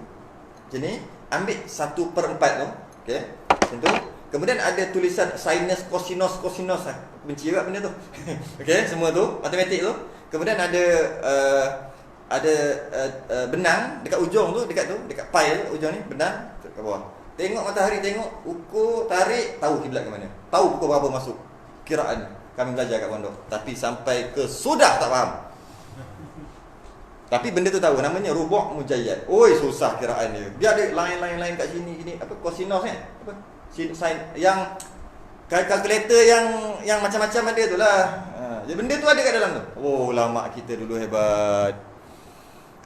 macam ni, ambil 1/4 tu. Okey. Macam tu. Kemudian ada tulisan sinus, cosinus. Benci juga benda tu. Okey, semua tu matematik tu. Kemudian ada benang dekat ujung tu, dekat pile ujung ni, benang ke bawah. Tengok matahari, tengok ukur, tarik, tahu kiblat ke mana. Tahu pukul berapa masuk. Kiraan kami belajar kat pondok, tapi sampai ke sudah tak faham. Tapi benda tu tahu, namanya rubuk mujayyad. Oi, susah kiraan dia. Dia ada lain kat sini gini, apa cosinus kan? Apa? Sin yang kalkulator yang macam-macam ada tu lah. Benda tu ada kat dalam tu. Oh, ulama kita dulu hebat.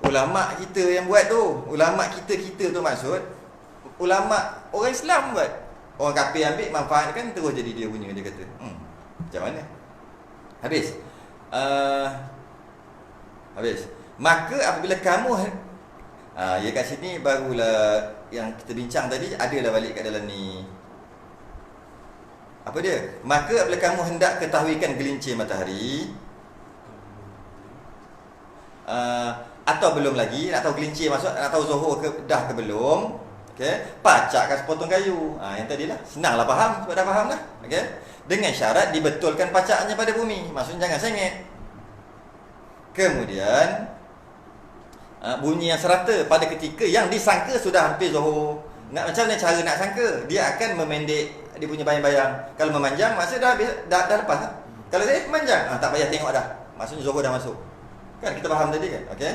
Ulama kita yang buat tu. Ulama kita tu maksud ulama orang Islam buat. Orang kafir ambil manfaatkan terus jadi dia punya, dia kata. Macam mana? Habis. Habis. Maka apabila kamu ya kat sini barulah yang kita bincang tadi adalah balik kat dalam ni. Apa dia? Maka apabila kamu hendak ketahuikan gelincir matahari, atau belum lagi, nak tahu gelincir masuk, nak tahu zuhur dah ke belum, okey, pacakkan sepotong kayu. Yang tadilah senanglah faham, sebab dah faham dah. Okey. Dengan syarat dibetulkan pacaknya pada bumi. Maksudnya jangan sengit. Kemudian bunyi yang serata pada ketika yang disangka sudah hampir zuhur. Macam mana cara nak sangka? Dia akan memendek dia punya bayang-bayang. Kalau memanjang, maksudnya dah lepas lah. Kalau dia memanjang, tak payah tengok dah. Maksudnya zuhur dah masuk. Kan kita faham tadi kan? Okey.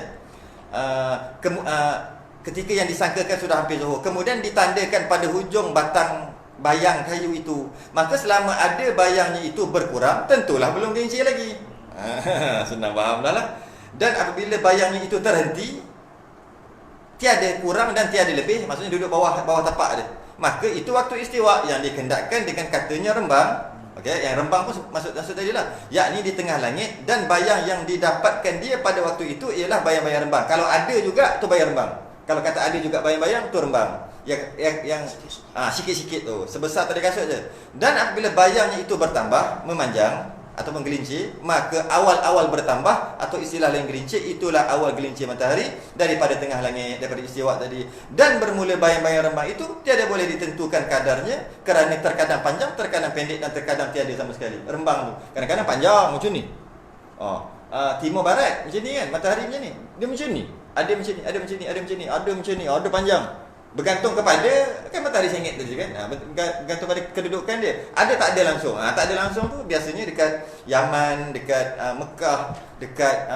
Ketika yang disangkakan sudah hampir zuhur, kemudian ditandakan pada hujung batang bayang kayu itu. Maka selama ada bayangnya itu berkurang, tentulah belum gelincir lagi. Senang faham dah lah. Dan apabila bayangnya itu terhenti, tiada kurang dan tiada lebih, maksudnya duduk bawah tapak dia, maka itu waktu istiwa yang dikendakkan dengan katanya rembang. Okey, yang rembang pun maksud tadi lah, yakni di tengah langit, dan bayang yang didapatkan dia pada waktu itu ialah bayang-bayang rembang. Kalau ada juga tu bayang rembang. Kalau kata ada juga bayang-bayang tu rembang. Yang sikit-sikit tu, sebesar tadi kasut je. Dan apabila bayangnya itu bertambah, memanjang atau menggelincir, maka awal-awal bertambah atau istilah lain gelincir, itulah awal gelincir matahari daripada tengah langit, daripada istiwa tadi. Dan bermula bayang-bayang rembang itu tiada boleh ditentukan kadarnya, kerana terkadang panjang, terkadang pendek, dan terkadang tiada sama sekali. Rembang tu kadang-kadang panjang macam ni. Timur barat macam ni kan, matahari macam ni, dia macam ni, ada macam ni, ada macam ni, ada macam ni, ada macam ni, ada panjang. Bergantung kepada kan matahari sengit tadi kan. Bergantung pada kedudukan dia. Ada tak ada langsung. Tak ada langsung tu biasanya dekat Yaman, dekat Mekah, dekat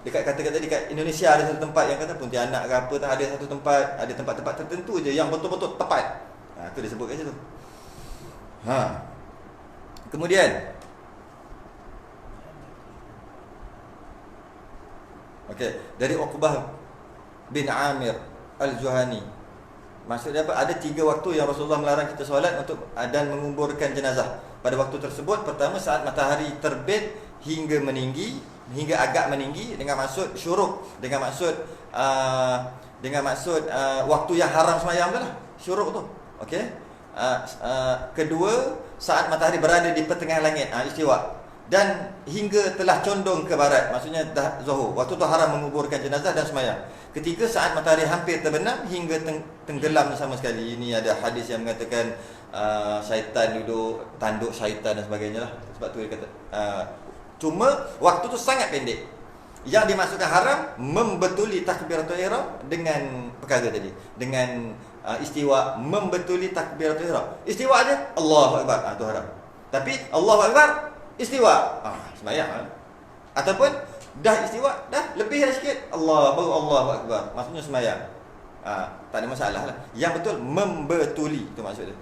kata-kata dekat Indonesia ada satu tempat yang kata Pontianak ke apa, tak ada satu tempat, ada tempat-tempat tertentu je yang betul-betul tepat. Tu disebut kat situ. Kemudian dari Uqbah bin Amir Al-Juhani, maksudnya apa? Ada 3 waktu yang Rasulullah melarang kita solat untuk dan menguburkan jenazah. Pada waktu tersebut, pertama saat matahari terbit hingga meninggi, hingga agak meninggi, dengan maksud syuruk, dengan maksud waktu yang haram semayang tu lah, syuruk tu. Okey. Kedua, saat matahari berada di pertengahan langit, istiwa. Dan hingga telah condong ke barat, maksudnya dah zuhur. Waktu tu haram menguburkan jenazah dan sembahyang. Ketika saat matahari hampir terbenam hingga tenggelam sama sekali. Ini ada hadis yang mengatakan syaitan duduk, tanduk syaitan dan sebagainya lah. Sebab tu dia kata cuma waktu tu sangat pendek. Yang dimaksudkan haram membetuli takbiratul ihram dengan perkara tadi, dengan istiwa, membetuli takbiratul ihram. Istiwa aja Allahu akbar, tu haram. Tapi Allahu akbar istiwa, sembahyang. Ataupun dah istiwa, dah lebih dah sikit, Allahu akbar, maksudnya sembahyang. Tak ada masalah lah. Yang betul membetuli, itu maksud dia.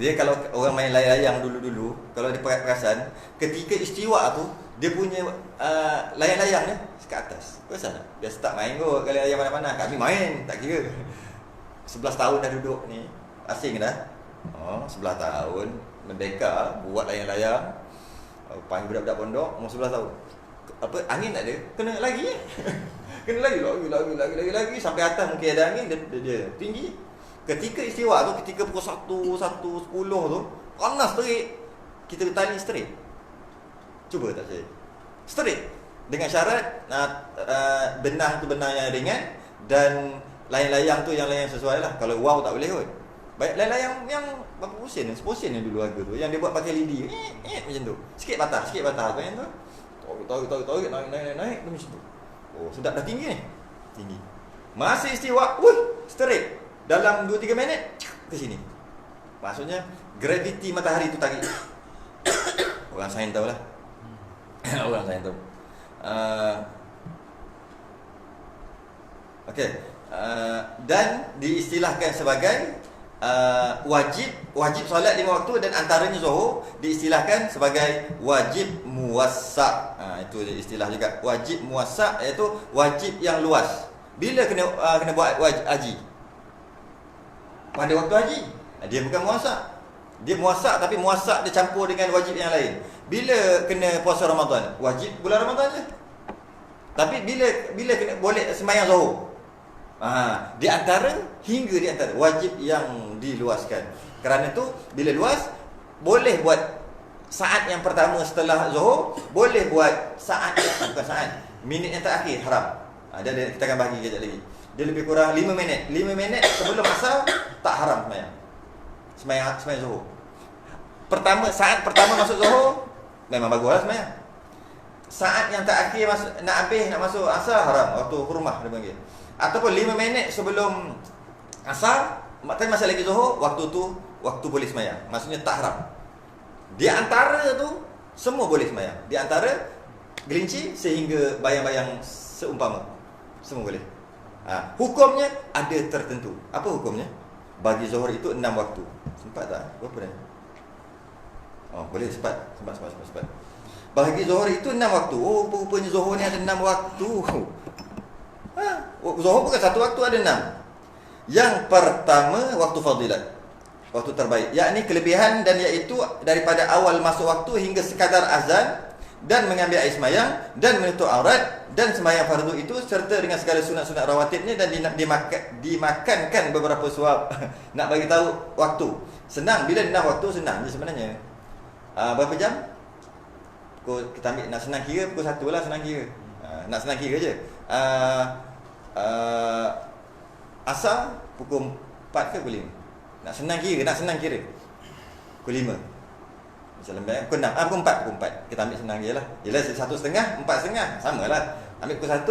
Dia kalau orang main layang-layang dulu-dulu, kalau dia perasan, ketika istiwa tu dia punya layang-layang dia kat atas. Perasan tak? Biasa tak main kot kalau layang mana-mana. Kami main, tak kira. 11 tahun dah duduk ni, asing dah. 11 tahun merdeka, buat layang-layang. Panggil budak-budak pondok, umur 11 tahun. Apa, angin tak ada? Kena lagi. Kena lagi sampai atas mungkin ada angin, dia tinggi. Ketika istiwa tu, ketika pukul 1:10 tu, panas terik. Kita tali straight. Cuba tak saya? Straight. Dengan syarat benang tu benang yang ringan dan layang-layang tu yang layang sesuai lah. Kalau wow tak boleh kot. Baik, layang yang berapa sen? 10 sen yang dulu harga tu, yang dia buat pakai lidi. Macam tu. Sikit patah apa yang tu. Tarik naik macam tu. Sedap dah tinggi ni. Tinggi. Masih istiwa, straight. Dalam 2-3 minit ke sini. Maksudnya graviti matahari tu tarik. Orang sains tahu lah. Orang sains tahu. Okey. Dan diistilahkan sebagai wajib solat 5 waktu, dan antaranya zuhur diistilahkan sebagai wajib muwassa'. Itu istilah juga, wajib muwassa', iaitu wajib yang luas. Bila kena buat haji? Pada waktu haji. Dia bukan muwassa'. Dia muwassa' tapi muwassa' dia campur dengan wajib yang lain. Bila kena puasa Ramadan? Wajib bulan Ramadan je. Tapi bila kena boleh sembahyang zuhur? Di antara wajib yang diluaskan. Kerana tu bila luas, boleh buat saat yang pertama setelah zuhur, boleh buat bukan saat, minit yang terakhir haram. Kita akan bahagi kejap lagi. Dia lebih kurang 5 minit. 5 minit sebelum asar tak haram sembahyang zuhur. Saat pertama masuk zuhur memang baguslah sembahyang. Saat yang terakhir nak masuk asar haram, waktu hurmah dia panggil. Ataupun 5 minit sebelum asar, tapi masih lagi zuhur, waktu tu waktu boleh sembahyang. Maksudnya tak haram. Di antara tu semua boleh sembahyang. Di antara gelinci sehingga bayang-bayang seumpama, semua boleh. Hukumnya ada tertentu. Apa hukumnya? Bagi zuhur itu 6 waktu. Sempat tak? Berapa dah? Boleh sempat. Bagi zuhur itu 6 waktu. Rupanya zuhur ni ada 6 waktu. Zuhur bukan satu waktu, ada 6. Yang pertama waktu fadilat, waktu terbaik, yakni kelebihan dan iaitu daripada awal masuk waktu hingga sekadar azan, dan mengambil air sembahyang, dan menutup aurat, dan sembahyang fardu itu serta dengan segala sunat-sunat rawatibnya, dan dimakankan beberapa suap. Nak bagi tahu waktu senang. Bila 6 waktu senang je sebenarnya. Berapa jam? Kita ambil, nak senang kira pukul 1 lah, senang kira. Nak senang kira je. Asar pukul 4 ke pukul 5? Nak senang kira pukul 5. Misalnya pukul 6, pukul 4. Kita ambil senang je lah. Yelah 1.30, 4.30, sama lah. Ambil pukul 1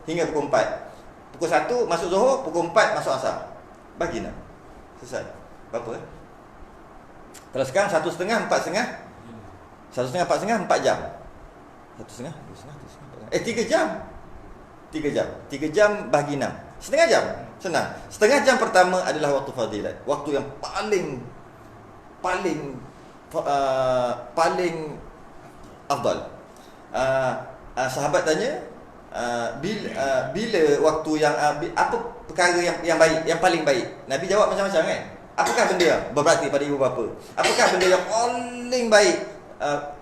hingga pukul 4. Pukul 1 masuk zuhur, pukul 4 masuk asar. Bagi 6. Selesai. Berapa? Kalau sekarang 1.30, 4.30. 1.30, 4.30, 4 jam. 1.30, 2.30, 3 jam. 3 jam bagi 6. Setengah jam. Senang. Setengah jam pertama adalah waktu fadilat. Waktu yang paling afdal. Sahabat tanya, bila waktu yang apa perkara yang baik, yang paling baik? Nabi jawab macam-macam kan? Apakah benda berbakti pada ibu bapa? Apakah benda yang paling baik?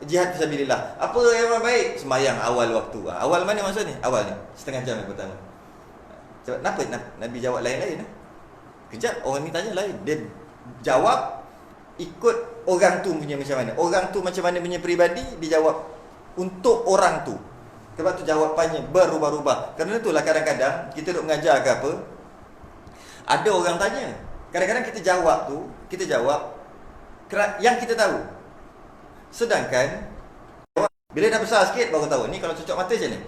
Jihad fisabilillah. Apa yang baik? Sembahyang awal waktu. Awal mana maksud ni? Awal ni, setengah jam yang pertama. Kenapa Nabi jawab lain-lain? Kejap, orang ni tanya lain. Dia jawab ikut orang tu punya macam mana. Orang tu macam mana punya peribadi, dia jawab untuk orang tu. Sebab tu jawapannya berubah-ubah. Kerana itulah kadang-kadang kita duk mengajar ke apa, ada orang tanya, kadang-kadang kita jawab yang kita tahu. Sedangkan bila dah besar sikit baru tahu ni kalau cucuk mata macam ni.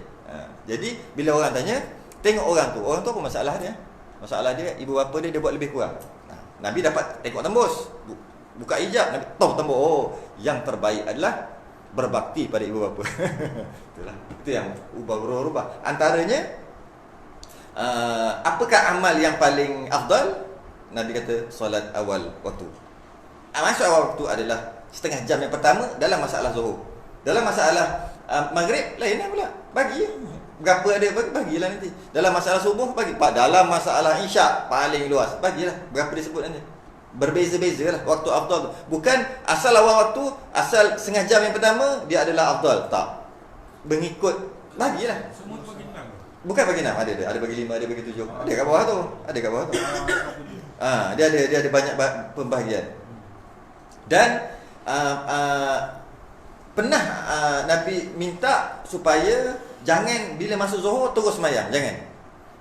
Jadi bila orang tanya, tengok orang tu apa masalah dia? Masalah dia ibu bapa dia buat lebih kurang. Nabi dapat tengok tembus, buka hijab, Nabi tahu tembus. Oh, yang terbaik adalah berbakti pada ibu bapa. Itulah. Itu yang ubah-ubah. Antaranya apakah amal yang paling afdal? Nabi kata solat awal waktu. Masuk awal waktu adalah setengah jam yang pertama dalam masalah zuhur. Dalam masalah maghrib lain pula. Bagi berapa ada bagilah nanti. Dalam masalah subuh bagi. Dalam masalah isyak paling luas bagilah berapa disebut nanti. Berbeza-beza lah waktu afdal. Bukan asal awal waktu, asal setengah jam yang pertama dia adalah afdal. Tak. Mengikut bagilah. Semua bagi 6. Bukan bagi 6, ada bagi 5, ada bagi 7. Ada kat bawah tu. Dia ada banyak pembahagian. Dan pernah Nabi minta supaya jangan bila masuk zuhur terus sembahyang, jangan.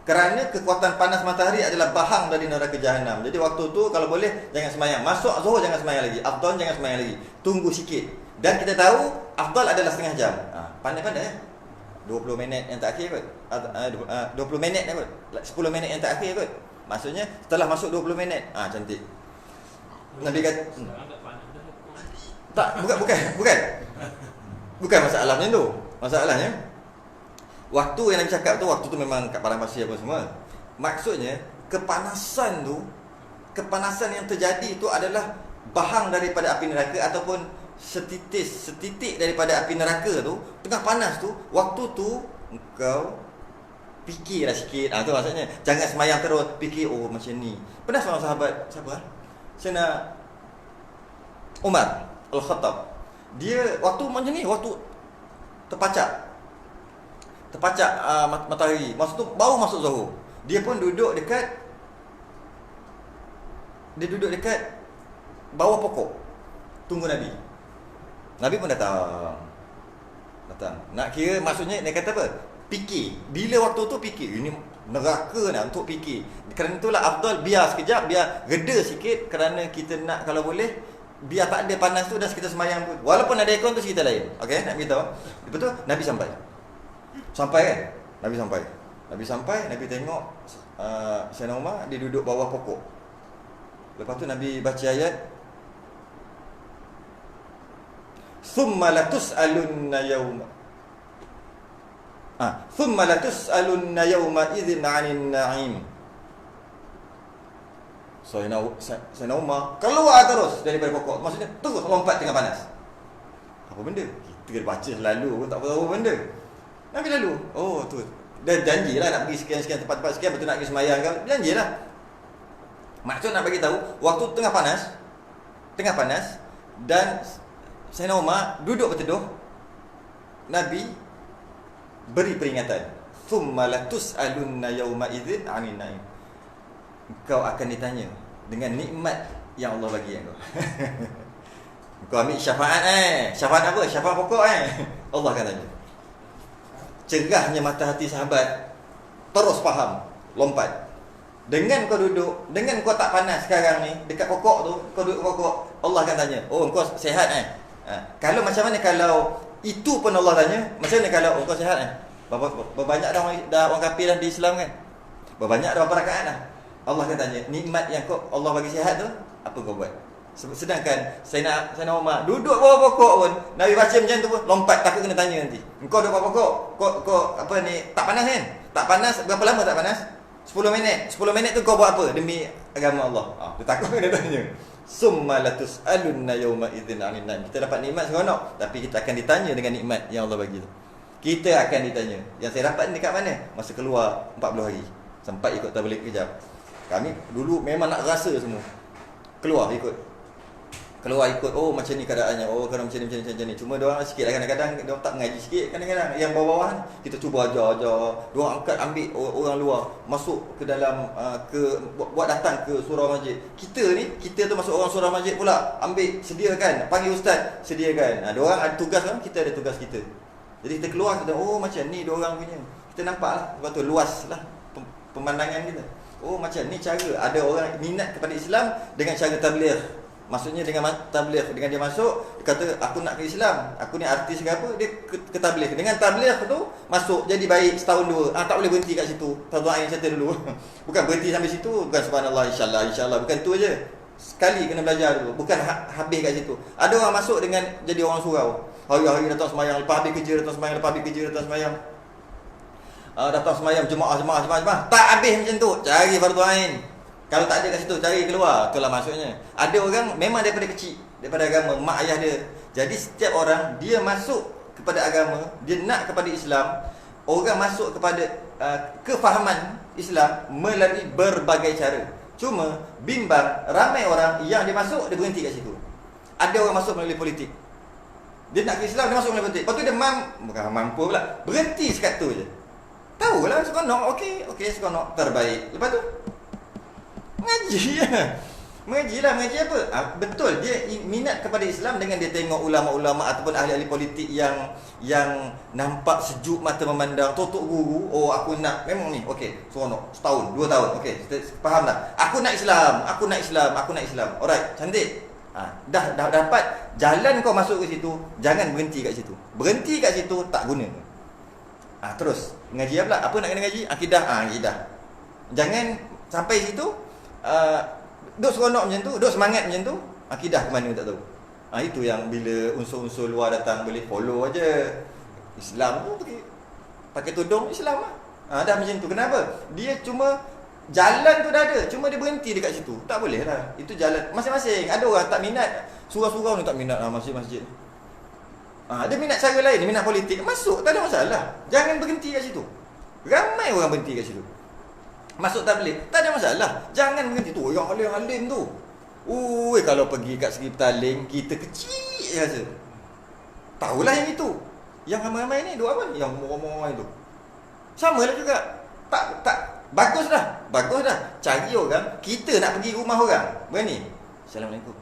Kerana kekuatan panas matahari adalah bahang dari neraka jahanam. Jadi waktu tu kalau boleh jangan sembahyang. Masuk zuhur jangan sembahyang lagi. Afdal jangan sembahyang lagi. Tunggu sikit. Dan kita tahu afdal adalah setengah jam. Pandai-pandai ya. 20 minit yang terakhir kot. 20 minit kot. 10 minit yang terakhir kot. Maksudnya setelah masuk 20 minit. Cantik. Nabi kata tak, bukan masalahnya tu. Masalahnya waktu yang Nabi cakap tu, waktu tu memang kat padang pasir apa semua. Maksudnya kepanasan yang terjadi tu adalah bahang daripada api neraka ataupun setitik daripada api neraka tu, tengah panas tu, waktu tu engkau fikirlah sikit. Tu maksudnya jangan semayang terus, fikir macam ni. Pernah seorang sahabat, siapa? Sayyidina Umar Al-Khattab. Dia waktu macam ni, waktu terpacak matahari, masa tu baru masuk zuhur, dia pun duduk dekat bawah pokok tunggu Nabi pun datang. Nak kira maksudnya dia kata apa? Fikir. Bila waktu tu fikir, ini neraka nak untuk fikir. Kerana itulah afdal biar sekejap, biar reda sikit, kerana kita nak kalau boleh biar tak ada panas tu dan kita semayang pun. Walaupun ada aircon tu cerita lain. Okey, nak beritahu. Lepas tu Nabi sampai kan? Nabi sampai, Nabi tengok Sayyidina Umar dia duduk bawah pokok. Lepas tu Nabi baca ayat Thumma latus'alunna yawma Thumma latus'alunna yawma idzin 'anil na'im. Sayyidina Umar keluar terus daripada pokok. Maksudnya terus lompat tengah panas. Apa benda? Kita baca selalu pun tak tahu apa benda. Nabi lalu. Tu. Dan janjilah nak pergi sekian-sekian tempat-tempat sekian, betul nak pergi semayang kan? Janjilah. Maksud nak bagi tahu waktu tengah panas dan Sayyidina Umar duduk berteduh, Nabi beri peringatan. Thumma latus'alunna yawma idzin 'anil na'im. Engkau akan ditanya dengan nikmat yang Allah bagi engkau. Engkau ambil syafaat Syafaat apa? Syafaat pokok Allah akan tanya. Cerahnya mata hati sahabat terus faham, lompat. Dengan kau duduk, dengan kau tak panas sekarang ni dekat pokok tu, kau duduk pokok, Allah akan tanya, engkau sihat Kalau macam mana kalau itu pun Allah tanya, macam mana kalau engkau sihat Berapa banyak dah orang kafir dah di Islam kan? Berbanyak dah berapa rakaat dah. Allah akan tanya, nikmat yang Allah bagi sihat tu apa kau buat? Sedangkan Sayyidina Umar duduk bawah pokok pun, Nabi baca macam tu pun lompat, takut kena tanya nanti. Engkau duduk bawah pokok, kau apa ni, tak panas kan? Tak panas, berapa lama tak panas? 10 minit. 10 minit tu kau buat apa demi agama Allah? Dia takut kena tanya. Summa latus'alunna yawma idzin 'anil na'im. Kita dapat nikmat seronok, tapi kita akan ditanya dengan nikmat yang Allah bagi tu. Kita akan ditanya. Yang saya dapat ni dekat mana? Masa keluar 40 hari. Sempat ikut tabligh kejap. Kami dulu memang nak rasa semua. Keluar ikut. keluar ikut, oh macam ni keadaannya, oh kalau macam ni. Cuma diorang sikit lah, kadang-kadang diorang tak mengaji sikit. Kadang-kadang yang bawah-bawah ni kita cuba ajar. Diorang angkat ambil orang luar masuk ke dalam buat datang ke surau masjid. Kita tu masuk orang surau masjid pula, ambil, sediakan, panggil ustaz, sediakan. Diorang ada tugas kan, kita ada tugas kita. Jadi kita keluar, kita oh macam ni diorang punya. Kita nampak lah, lepas tu luas lah pemandangan kita. Oh macam ni cara ada orang minat kepada Islam dengan cara tabligh. Maksudnya dengan tabligh, dengan dia masuk, dia kata aku nak ke Islam, aku ni artis ke apa, dia ke tabligh. Dengan tabligh tu masuk jadi baik setahun dua. Tak boleh berhenti kat situ. Tawadhu yang settle dulu. Bukan berhenti sampai situ, bukan subhanallah insyaallah, bukan tu aje. Sekali kena belajar dulu, bukan habis kat situ. Ada orang masuk dengan jadi orang surau. Hari-hari datang sembahyang, lepas habis kerja datang sembahyang, lepas habis kerja datang sembahyang. Datang sembahyang jemaah. Tak habis macam tu, cari fardu ain. Kalau tak ada kat situ, cari keluar. Itulah maksudnya. Ada orang memang daripada kecil, daripada agama, mak ayah dia. Jadi setiap orang, dia masuk kepada agama, dia nak kepada Islam. Orang masuk kepada kefahaman Islam melalui berbagai cara. Cuma, bimbang, ramai orang yang dia masuk, dia berhenti kat situ. Ada orang masuk melalui politik. Dia nak ke Islam, dia masuk melalui politik. Lepas tu dia bukan mampu pula, berhenti sekat tu je. Tahulah, seronok, okey, seronok, terbaik. Lepas tu mengaji lah. Mengaji apa? Betul, dia minat kepada Islam dengan dia tengok ulama-ulama ataupun ahli-ahli politik yang nampak sejuk mata memandang, totok guru. Oh aku nak, memang ni, okey, seronok, setahun, 2 tahun, okey, faham tak? Aku nak Islam. Alright, cantik. Dah dapat jalan kau masuk ke situ, jangan berhenti kat situ. Berhenti kat situ tak guna. Terus mengaji pula. Apa nak kena ngaji? Akidah. Jangan sampai situ duk seronok macam tu, duk semangat macam tu, akidah ke mana tak tahu. Itu yang bila unsur-unsur luar datang boleh follow aja. Islam tu pakai tudung Islam lah. Dah macam tu. Kenapa? Dia cuma jalan tu dah ada, cuma dia berhenti dekat situ. Tak boleh lah. Itu jalan masing-masing. Ada orang tak minat surau-surau ni, tak minat masjid-masjid. Dia minat cara lain, dia minat politik, masuk, tak ada masalah. Jangan berhenti kat situ. Ramai orang berhenti kat situ. Masuk tabligh, tak ada masalah. Jangan berhenti tu, yang alim-alim tu. Kalau pergi kat Seri Petaling, kita kecil rasa. Tahulah yang itu. Yang ramai-ramai ni, dua apa? Yang murah-murah itu. Sama lah juga. Tak. Bagus dah. Cari orang, kita nak pergi rumah orang. Berani? Assalamualaikum.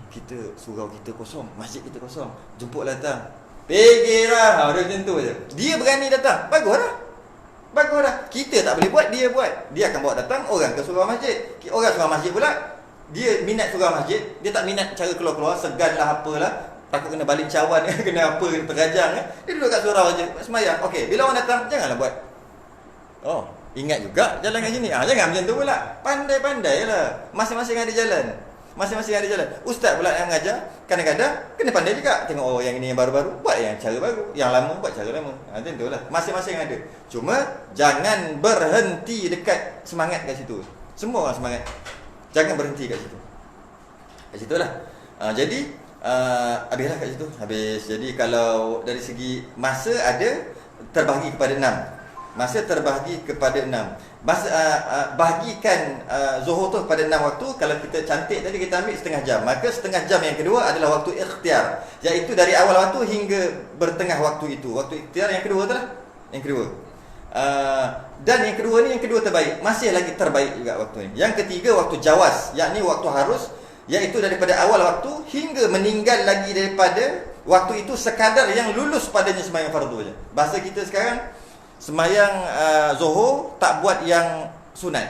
Kita, surau kita kosong, masjid kita kosong. Jemputlah datang. Pergilah. Dia macam tu je. Dia berani datang. Bagus dah. Kita tak boleh buat, dia buat. Dia akan bawa datang orang ke surau masjid. Orang surau masjid pula, dia minat surau masjid, dia tak minat cara keluar-keluar, segan lah apalah, takut kena balik cawan, kena apa, kena terajang. Dia duduk kat surau je, semayang. Okey, bila orang datang, janganlah buat. Ingat juga jalan kat sini. Jangan macam tu pula. Pandai-pandai lah. Masing-masing ada jalan. Ustaz pula yang mengajar, kadang-kadang kena pandai juga. Tengok yang ini yang baru-baru, buat yang cara baru. Yang lama, buat cara lama. Macam tu lah. Masing-masing ada. Cuma, jangan berhenti dekat semangat kat situ. Semua orang semangat. Jangan berhenti kat situ. Kat situ lah. Jadi, habislah kat situ. Habis. Jadi, kalau dari segi masa ada, terbahagi kepada 6. Masa terbahagi kepada 6. Bahagikan Zuhur tu kepada 6 waktu. Kalau kita cantik tadi, kita ambil setengah jam. Maka setengah jam yang kedua adalah waktu ikhtiar, iaitu dari awal waktu hingga bertengah waktu itu. Waktu ikhtiar yang kedua tu lah. Yang kedua. Dan yang kedua ni, yang kedua terbaik. Masih lagi terbaik juga waktu ni. Yang ketiga waktu jawaz, yakni waktu harus, iaitu daripada awal waktu hingga meninggal lagi daripada waktu itu, sekadar yang lulus padanya sembahyang fardu je. Bahasa kita sekarang, sembahyang Zuhur tak buat yang sunat,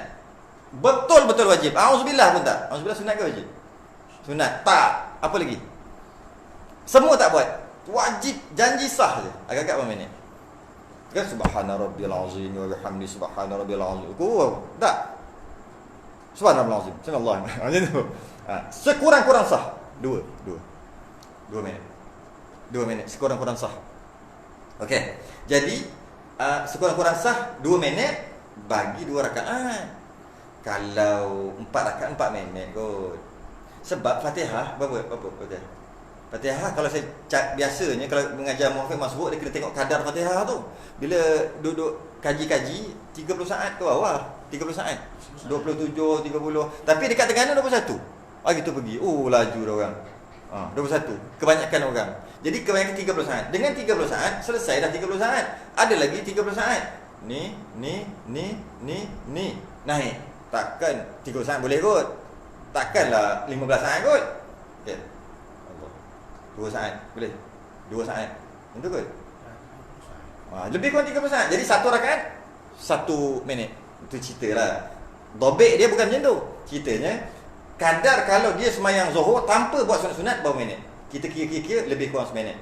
betul-betul wajib. Auzubillah pun tak. Auzubillah sunat ke wajib? Sunat. Tak. Apa lagi? Semua tak buat. Wajib, janji sah je. Agak-agak berapa minit? Kan subhana rabbil azim wa bihamdi subhana rabbil azim. Tak. Subhana rabbil azim. Subhanallah. Macam tu. Sekurang-kurang sah. 2 minit. 2 minit sekurang-kurang sah. Okey. Jadi sekurang-kurang sah 2 minit bagi 2 rakaat. Kalau 4 rakaat 4 minit kot. Sebab Fatihah berapa Fatihah? Fatihah kalau saya biasanya kalau mengajar muhafid masbuk, dia kena tengok kadar Fatihah tu. Bila duduk kaji-kaji 30 saat ke bawah, 30 saat. 27, 30. Tapi dekat Terengganu 21. Gitu pergi. Laju dah orang. 21. Kebanyakan orang. Jadi kebanyakan 30 saat. Dengan 30 saat, selesai dah 30 saat. Ada lagi 30 saat. Ni. Naik. Takkan 30 saat boleh kot. Takkanlah 15 saat kot. Okey. 2 saat boleh. 2 saat. Betul kot? Lebih kurang 30 saat. Jadi satu rakaat 1 minit. Itu cerita lah. Dobek dia bukan macam tu. Ceritanya kadar kalau dia semayang Zuhur tanpa buat sunat-sunat berapa minit? Kita kira-kira lebih kurang seminit.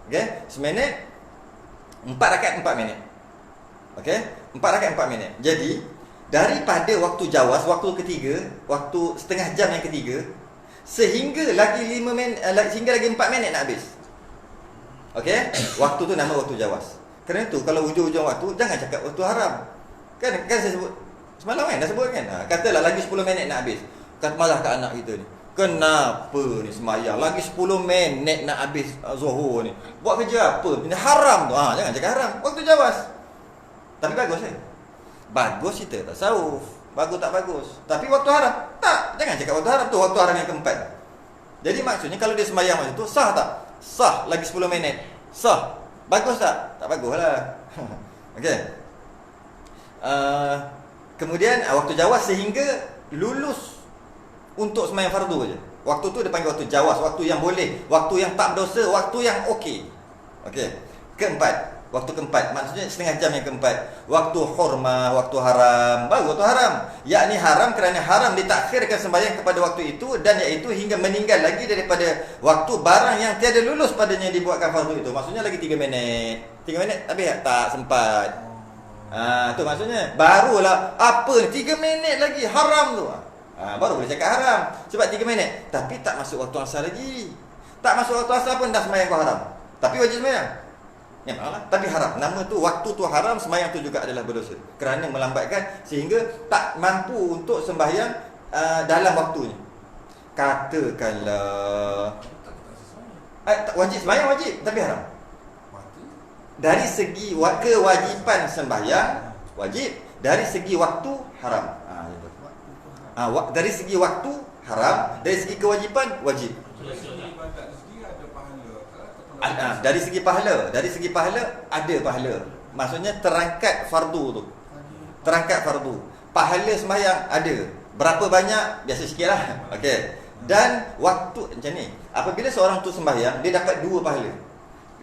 Okey? Seminit 4 rakaat 4 minit. Okey? 4 rakaat 4 minit. Jadi daripada waktu jawas, waktu ketiga, waktu setengah jam yang ketiga, sehingga lagi 5 minit, sehingga lagi 4 minit nak habis. Okey? Waktu tu nama waktu jawas. Kerana tu kalau hujung-hujung waktu jangan cakap waktu haram. Kan saya sebut semalam kan dah sebut kan. Katalah lagi 10 minit nak habis. Kata marah kat anak kita ni. Kenapa ni semayang lagi 10 minit nak habis Zuhur ni? Buat kerja apa? Ini haram tu. Jangan cakap haram. Waktu jawas. Tapi bagus kan? Bagus cerita tasawuf. Bagus tak bagus. Tapi waktu haram? Tak. Jangan cakap waktu haram tu. Waktu haram yang keempat. Jadi maksudnya kalau dia semayang macam tu, sah tak? Sah. Lagi 10 minit. Sah. Bagus tak? Tak bagus lah. Okey. Kemudian waktu jawas sehingga lulus untuk semayang fardu je. Waktu tu dia panggil waktu jawas, waktu yang boleh, waktu yang tak berdosa, waktu yang okey. Okey. Keempat. Waktu keempat, maksudnya setengah jam yang keempat. Waktu hurmah, waktu haram. Baru waktu haram. Yakni haram kerana haram ditakhirkan sembahyang kepada waktu itu, dan iaitu hingga meninggal lagi daripada waktu barang yang tiada lulus padanya dibuatkan fardu itu. Maksudnya lagi 3 minit. 3 minit tapi tak sempat. Tu maksudnya. Barulah apa ni 3 minit lagi haram tu. Baru boleh cakap haram. Sebab 3 minit. Tapi tak masuk waktu asar lagi. Tak masuk waktu asar pun dah sembahyang kau haram. Tapi wajib sembahyang. Ya malah, tapi haram. Nama tu, waktu tu haram, sembahyang tu juga adalah berdosa. Kerana melambatkan sehingga tak mampu untuk sembahyang dalam waktunya. Katakanlah wajib sembahyang wajib, tapi haram. Dari segi kewajipan sembahyang wajib, dari segi waktu haram. Dari segi waktu haram, dari segi kewajipan wajib. Dari segi pahala ada pahala. Maksudnya terangkat fardu tu. Terangkat fardu. Pahala sembahyang ada. Berapa banyak? Biasa sikitlah. Okey. Dan waktu macam ni. Apabila seorang tu sembahyang, dia dapat 2 pahala.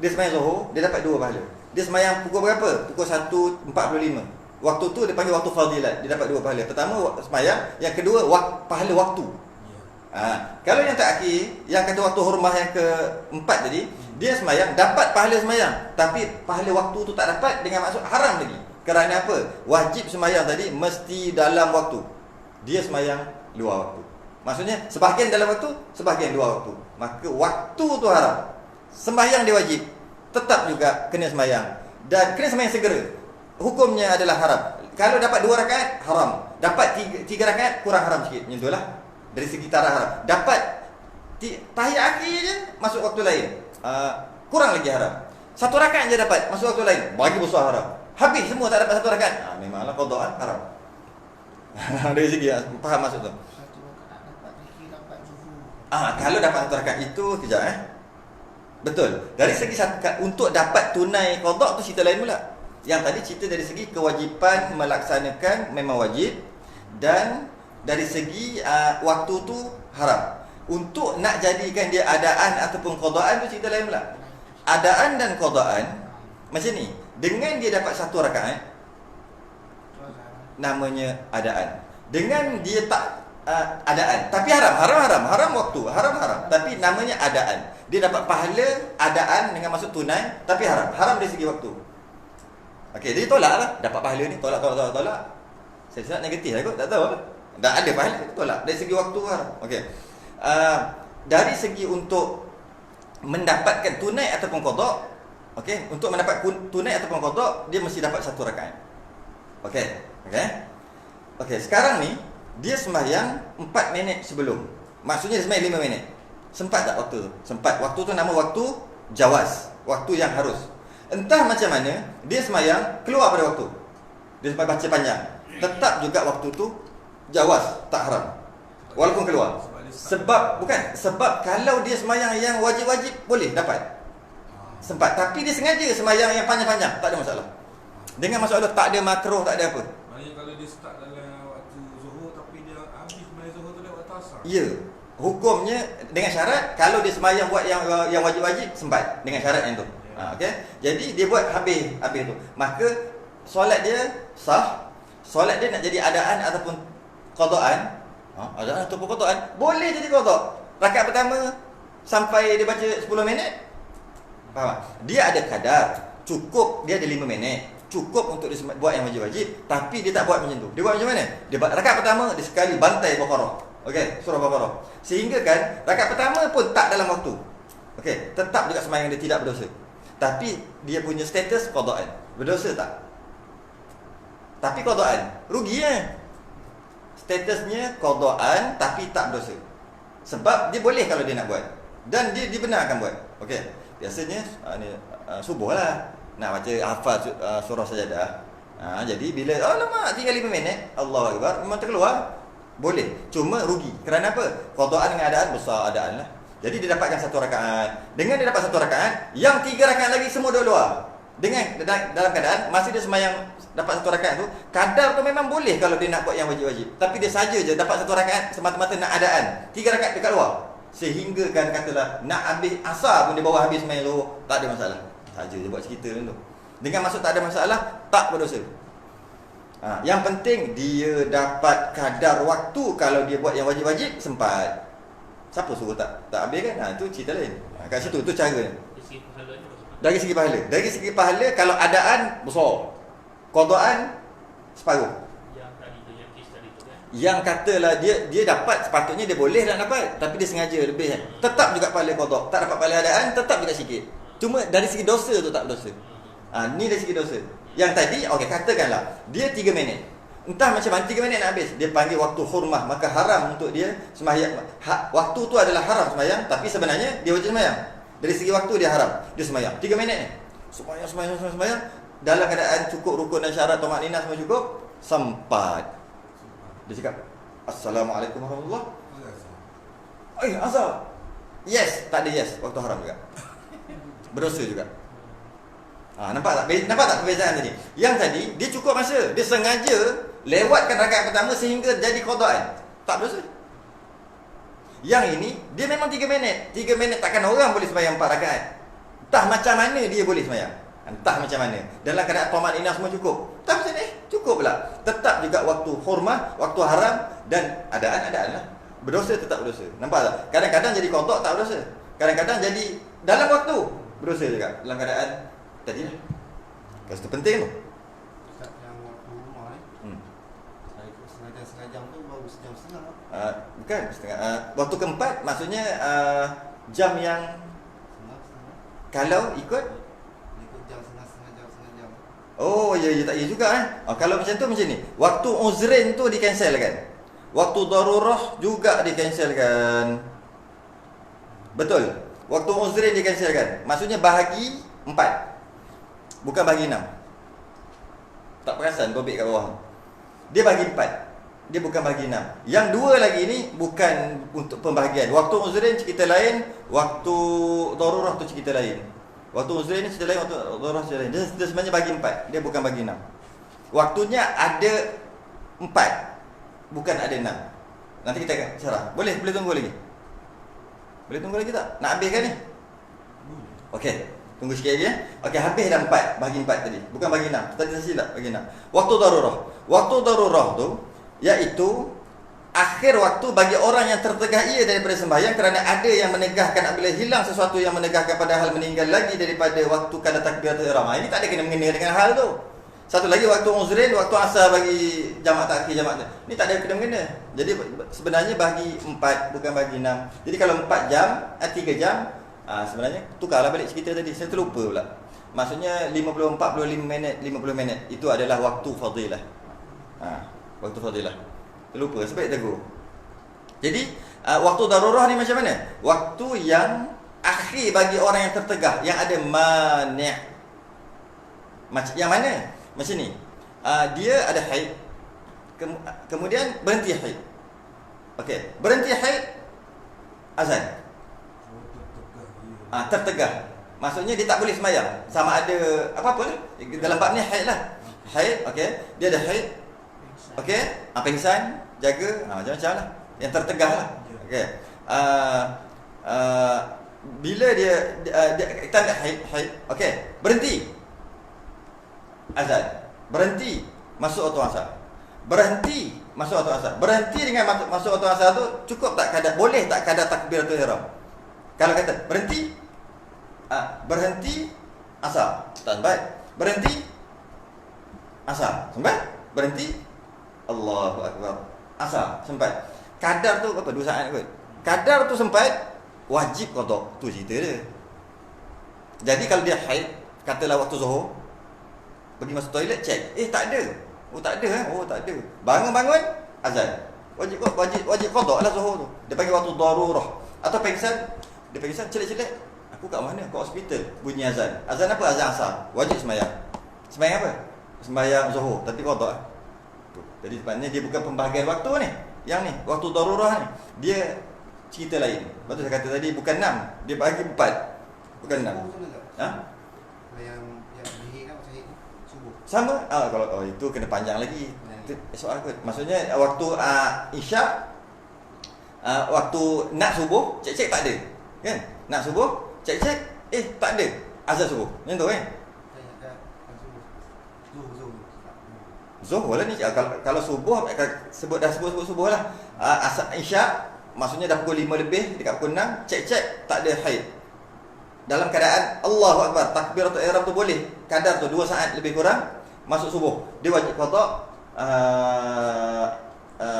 Dia sembahyang Zuhur, dia dapat 2 pahala. Dia sembahyang pukul berapa? Pukul 1.45. Waktu tu dia panggil waktu fadilat. Dia dapat 2 pahala. Pertama sembahyang, yang kedua pahala waktu. Kalau yang terakhir, yang kata waktu hurmah yang keempat tadi, dia sembahyang dapat pahala sembahyang, tapi pahala waktu tu tak dapat, dengan maksud haram lagi. Kerana apa? Wajib sembahyang tadi mesti dalam waktu. Dia sembahyang luar waktu. Maksudnya sebahagian dalam waktu, sebahagian luar waktu. Maka waktu tu haram. Sembahyang dia wajib, tetap juga kena sembahyang, dan kena sembahyang segera. Hukumnya adalah haram. Kalau dapat 2 rakaat haram, dapat 3 rakaat kurang haram sikit. Macam itulah. Dari segi tarah haram. Dapat tahiyat akhir je masuk waktu lain, kurang lagi haram. 1 rakaat je dapat masuk waktu lain, bagi besar haram. Habis semua tak dapat 1 rakaat, memanglah qadaan haram. Dari segi faham maksud tu. 1 rakaat dapat zikir, dapat zuhur. Kalau dapat 1 rakaat itu kejap betul. Dari segi untuk dapat tunai qada tu cerita lain pula. Yang tadi cerita dari segi kewajipan melaksanakan memang wajib, dan dari segi waktu tu haram. Untuk nak jadikan dia adaan ataupun qadaan tu cerita lain pula. Adaan dan qadaan macam ni. Dengan dia dapat 1 rakaat, namanya adaan. Dengan dia tak adaan, tapi haram waktu, haram. Tapi namanya adaan. Dia dapat pahala adaan dengan maksud tunai, tapi haram dari segi waktu. Okey, dia tolaklah, dapat pahala ni, tolak. Saya cakap negatif lah kot, tak tahu. Tak ada pahala, tolak. Dari segi waktu haram. Okey. Dari segi untuk mendapatkan tunai ataupun qada, okey, untuk mendapat tunai ataupun qada, dia mesti dapat 1 rakaat. Okey, sekarang ni dia sembahyang 4 minit sebelum. Maksudnya dia sembahyang 5 minit. Sempat tak waktu tu? Sempat. Waktu tu nama waktu jawas, waktu yang harus. Entah macam mana dia sembahyang keluar pada waktu, dia sampai baca panjang, tetap juga waktu tu jawas, tak haram walaupun keluar. Sebab dia Sebab kalau dia semayang yang wajib-wajib boleh dapat. Sempat. Tapi dia sengaja semayang yang panjang-panjang, tak ada masalah. Dengan masalah tak ada makruh, tak ada apa. Maknanya kalau dia start dalam waktu Zuhur tapi dia habis semayang Zuhur tu lewat waktu Asar. Ya. Hukumnya dengan syarat kalau dia semayang buat yang wajib-wajib sempat dengan syarat yang tu. Okey. Jadi dia buat habis tu. Maka solat dia sah. Solat dia nak jadi adaan ataupun qadaan. Adaan ataupun qadaan boleh jadi qada. Rakaat pertama sampai dia baca 10 minit. Faham tak? Dia ada kadar. Cukup dia ada 5 minit. Cukup untuk dia buat yang wajib-wajib, tapi dia tak buat macam tu. Dia buat macam mana? Dia rakaat pertama dia sekali bantai Baqarah. Okey, surah Baqarah. Sehingga kan rakaat pertama pun tak dalam waktu. Okey, tetap juga sembahyang dia tidak berdosa. Tapi dia punya status qadaan. Berdosa tak? Tapi qadaan, rugi Statusnya qadaan tapi tak berdosa. Sebab dia boleh kalau dia nak buat. Dan dia dibenarkan buat. Okey. Biasanya subuh lah nak baca hafal surah sajadah. Jadi bila alamak tinggal 5 minit, Allahu akbar, memang terkeluar. Boleh. Cuma rugi. Kerana apa? Qadaan dengan adaan besar adaan lah. Jadi dia dapatkan 1 rakaat. Dengan dia dapat 1 rakaat, yang 3 rakaat lagi semua dua luar. Dengan dalam keadaan masa dia sembahyang dapat 1 rakaat tu, kadar tu memang boleh kalau dia nak buat yang wajib-wajib. Tapi dia saja je dapat 1 rakaat semata-mata nak adaan. 3 rakaat dekat luar. Sehingga kan katalah nak habis asar pun dia bawa habis main tu, tak ada masalah. Saja je buat cerita tu. Dengan maksud tak ada masalah, tak berdosa. Yang penting dia dapat kadar waktu. Kalau dia buat yang wajib-wajib sempat. Siapa suruh tak habis kan? Itu cerita lain. Kat situ tu cara. Dari segi pahala. Dari segi pahala kalau adaan besar. Qadaan separuh. Yang katalah dia dapat, sepatutnya dia boleh nak dapat, tapi dia sengaja lebih kan. Tetap juga pahala qada. Tak dapat pahala adaan, tetap juga sikit. Cuma dari segi dosa tu tak berdosa. Ni dari segi dosa. Yang tadi okey, katakanlah dia 3 minit. Entah macam mana 3 minit nak habis. Dia panggil waktu hurmah, maka haram untuk dia sembahyang. Waktu tu adalah haram sembahyang, tapi sebenarnya dia wajib sembahyang. Dari segi waktu dia haram. Dia sembahyang 3 minit ni. Sembahyang dalam keadaan cukup rukun dan syarat tumakninah semua cukup, sempat. Dia cakap, Assalamualaikum warahmatullahi wabarakatuh. Asal. Yes, tak ada yes. Waktu haram juga. Berdosa juga. Nampak tak? Nampak tak perbezaan tadi? Yang tadi, dia cukup masa. Dia sengaja lewatkan rakaat pertama sehingga jadi qadaan. Tak berdosa. Yang ini, dia memang 3 minit. 3 minit takkan orang boleh sembahyang 4 rakaat. Entah macam mana dia boleh sembahyang. Entah macam mana. Dalam keadaan tumakninah semua cukup. Tak macam ni. Cukup pula. Tetap juga waktu hormat, waktu haram dan adaan lah. Berdosa tetap berdosa. Nampak tak? Kadang-kadang jadi qada tak berdosa. Kadang-kadang jadi dalam waktu berdosa juga. Dalam keadaan tadi lah. Itu penting tu. Ustaz, yang waktu rumah ni, saya ikut setengah jam tu baru sejam setengah. Bukan setengah. Waktu keempat maksudnya jam yang Setengah. kalau ikut jam setengah jam. Oh ya tak ya juga kalau macam tu macam ni. Waktu uzrin tu dicancelkan. Waktu darurah juga dicancelkan. Betul. Waktu uzrin dicancelkan. Maksudnya bahagi 4. Bukan bahagi 6. Tak perasan topik kat bawah. Dia bahagi 4. Dia bukan bahagi 6. Yang 2 lagi ni bukan untuk pembahagian. Waktu uzrin cerita lain, waktu darurah tu cerita lain. Waktu uzrin ni cerita lain, waktu darurah cerita lain. Dia sebenarnya bagi 4. Dia bukan bagi 6. Waktunya ada 4. Bukan ada 6. Nanti kita akan syarah. Boleh tunggu lagi? Boleh tunggu lagi tak? Nak habiskan ni? Okey. Tunggu sikit lagi Okey, habis dah 4. Bagi 4 tadi. Bukan bagi 6. Tadi saya silap bagi 6. Waktu darurah. Waktu darurah tu iaitu akhir waktu bagi orang yang tertegah ia daripada sembahyang kerana ada yang menegahkan apabila hilang sesuatu yang menegahkan padahal meninggal lagi daripada waktu kala takbiratul ihram. Ini tak ada kena-mengena dengan hal tu. Satu lagi waktu uzrin, waktu asar bagi jamak takhir jamak. Ni tak ada kena-mengena. Jadi sebenarnya bagi 4 bukan bagi 6. Jadi kalau 4 jam, 3 jam, sebenarnya tukarlah balik cerita tadi. Saya terlupa pula. Maksudnya 50 45 minit, 50 minit itu adalah waktu fadilah. Waktu fadilah. Terlupa sebab tegur. Jadi waktu darurah ni macam mana? Waktu yang akhir bagi orang yang tertegah, yang ada mani'. Yang mana? Macam ni. Dia ada haid. Kemudian berhenti haid. Okey, berhenti haid azan. Tertegah. Maksudnya dia tak boleh sembahyang. Sama ada apa-apa lah. Dalam bab ni haid lah. Haid, okey. Dia ada haid. Okey. Pingsan, jaga, macam-macam lah. Yang tertegah lah. Okey. Bila dia kita ada haid, okey. Berhenti. Azan. Berhenti. Masuk waktu asar. Berhenti. Masuk waktu asar. Berhenti dengan masuk waktu asar tu cukup tak kadar, boleh tak kadar takbiratul ihram? Kalau kata berhenti, berhenti asar, tak sempat. Berhenti asar, sempat. Berhenti Allahu akbar, asar, sempat. Kadar tu apa? 2 saat kot. Kadar tu sempat, wajib qada. Tu cerita dia. Jadi kalau dia haid, katalah waktu zuhur, pergi masuk toilet cek, tak ada. Oh tak ada. Oh tak ada. Bangun-bangun azan. Wajib qada lah zuhur tu. Dia panggil waktu darurah. Atau pengsan, dia pengsan celik-celik. Aku kat mana? Kat hospital. Bunyi azan. Azan apa? Azan asar. Wajib sembahyang. Sembahyang apa? Sembahyang zuhur. Tapi qada. Jadi sebenarnya dia bukan pembahagian waktu ni. Yang ni, waktu darurah ni. Dia cerita lain. Lepas tu saya kata tadi bukan 6, dia bagi 4. Bukan 6. Yang zahir kan zahir subuh. Sama. Kalau itu kena panjang lagi. Itu soal kot. Maksudnya waktu isyak, waktu nak subuh, cek-cek tak ada. Kan? Nak subuh, cek-cek, tak ada. Azan subuh. Macam tu kan? Zuhur lah ni. Kalau subuh, sebut subuh lah. Isyak, maksudnya dah pukul 5 lebih, dekat pukul 6, cek-cek, tak ada haid. Dalam keadaan Allahu Akbar, takbiratul ihram tu boleh. Kadar tu 2 saat lebih kurang, masuk subuh. Dia wajib qada.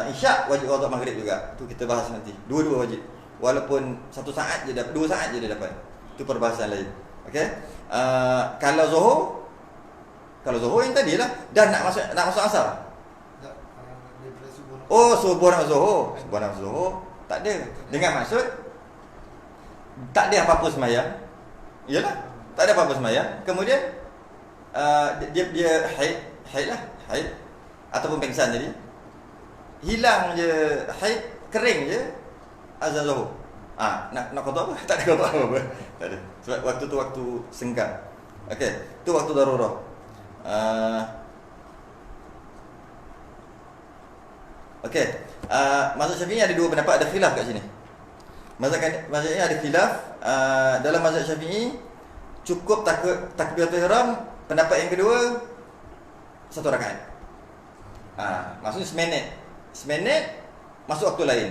Isyak wajib qada maghrib juga. Tu kita bahas nanti. Dua-dua wajib. Walaupun 1 saat je dapat, 2 saat je dia dapat. Itu perbahasan lain. Okey. Kalau zuhur yang tadilah dah nak masuk asar. Subuh nak zuhur. Subuh nak zuhur. Tak ada. Dengan maksud tak ada apa-apa sembahyang. Iyalah, tak ada apa-apa sembahyang. Kemudian dia haid lah, haid ataupun pengsan jadi. Hilang je haid, kering je azan zuhur. Nak qada apa? Tak ada qada apa-apa. Tak ada. Sebab waktu tu waktu senggang. Okey, tu waktu darurah. Okey. Mazhab Syafi'i ada 2 pendapat, ada khilaf kat sini. Mazhab ini ada khilaf. Dalam mazhab Syafi'i cukup takbiratul ihram. Pendapat yang kedua 1 rakaat. Maksudnya seminit masuk waktu lain,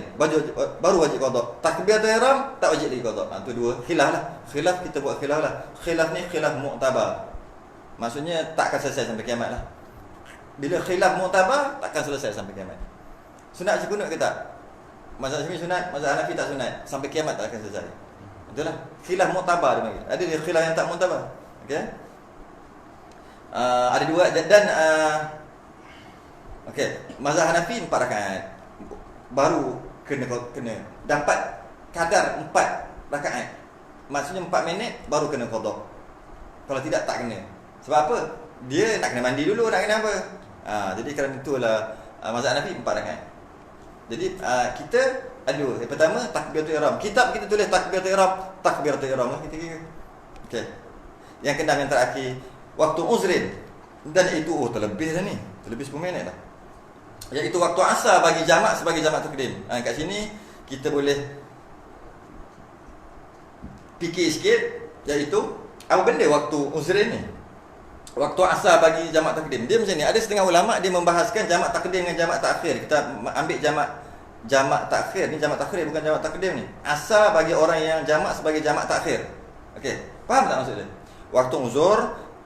baru wajib qada. Takbiratul ihram tak wajib lagi qada. Tu 2 khilaf lah. Khilaf kita buat khilaf lah. Khilaf ni khilaf mu'tabar. Maksudnya tak akan selesai sampai kiamat lah. Bila khilaf mu'tabar, tak akan selesai sampai kiamat. Sunat sekunut ke tak? Mazhab Syafi'i sunat, mazhab Hanafi tak sunat. Sampai kiamat tak akan selesai. Itulah khilaf mu'tabar dia panggil. Ada dia khilaf yang tak mu'tabar. Okey. Ada 2 dan okey, mazhab Hanafi 4 rakaat. Baru kena dapat kadar 4 rakaat. Maksudnya 4 minit baru kena qada. Kalau tidak tak kena. Sebab apa? Dia nak kena mandi dulu, nak kena apa? Jadi kerana itulah mazhab Hanafi 4 rakaat. Jadi kita ada 2. Yang pertama takbiratul ihram. Kitab kita tulis takbiratul ihram lah kita kira. Okey. Yang keenam yang terakhir waktu uzrin. Dan itu terlebih dah ni. Terlebih 10 minit dah. Iaitu waktu asar bagi jamak sebagai jamak takdim. Kat sini kita boleh fikir sikit, iaitu apa benda waktu uzrin ni? Waktu asar bagi jamak takdim. Dia macam ni. Ada setengah ulama dia membahaskan jamak takdim dengan jamak takhir. Kita ambil jamak takhir ni, jamak takhir bukan jamak takdim ni. Asar bagi orang yang jamak sebagai jamak takhir. Okey, faham tak maksud dia? Waktu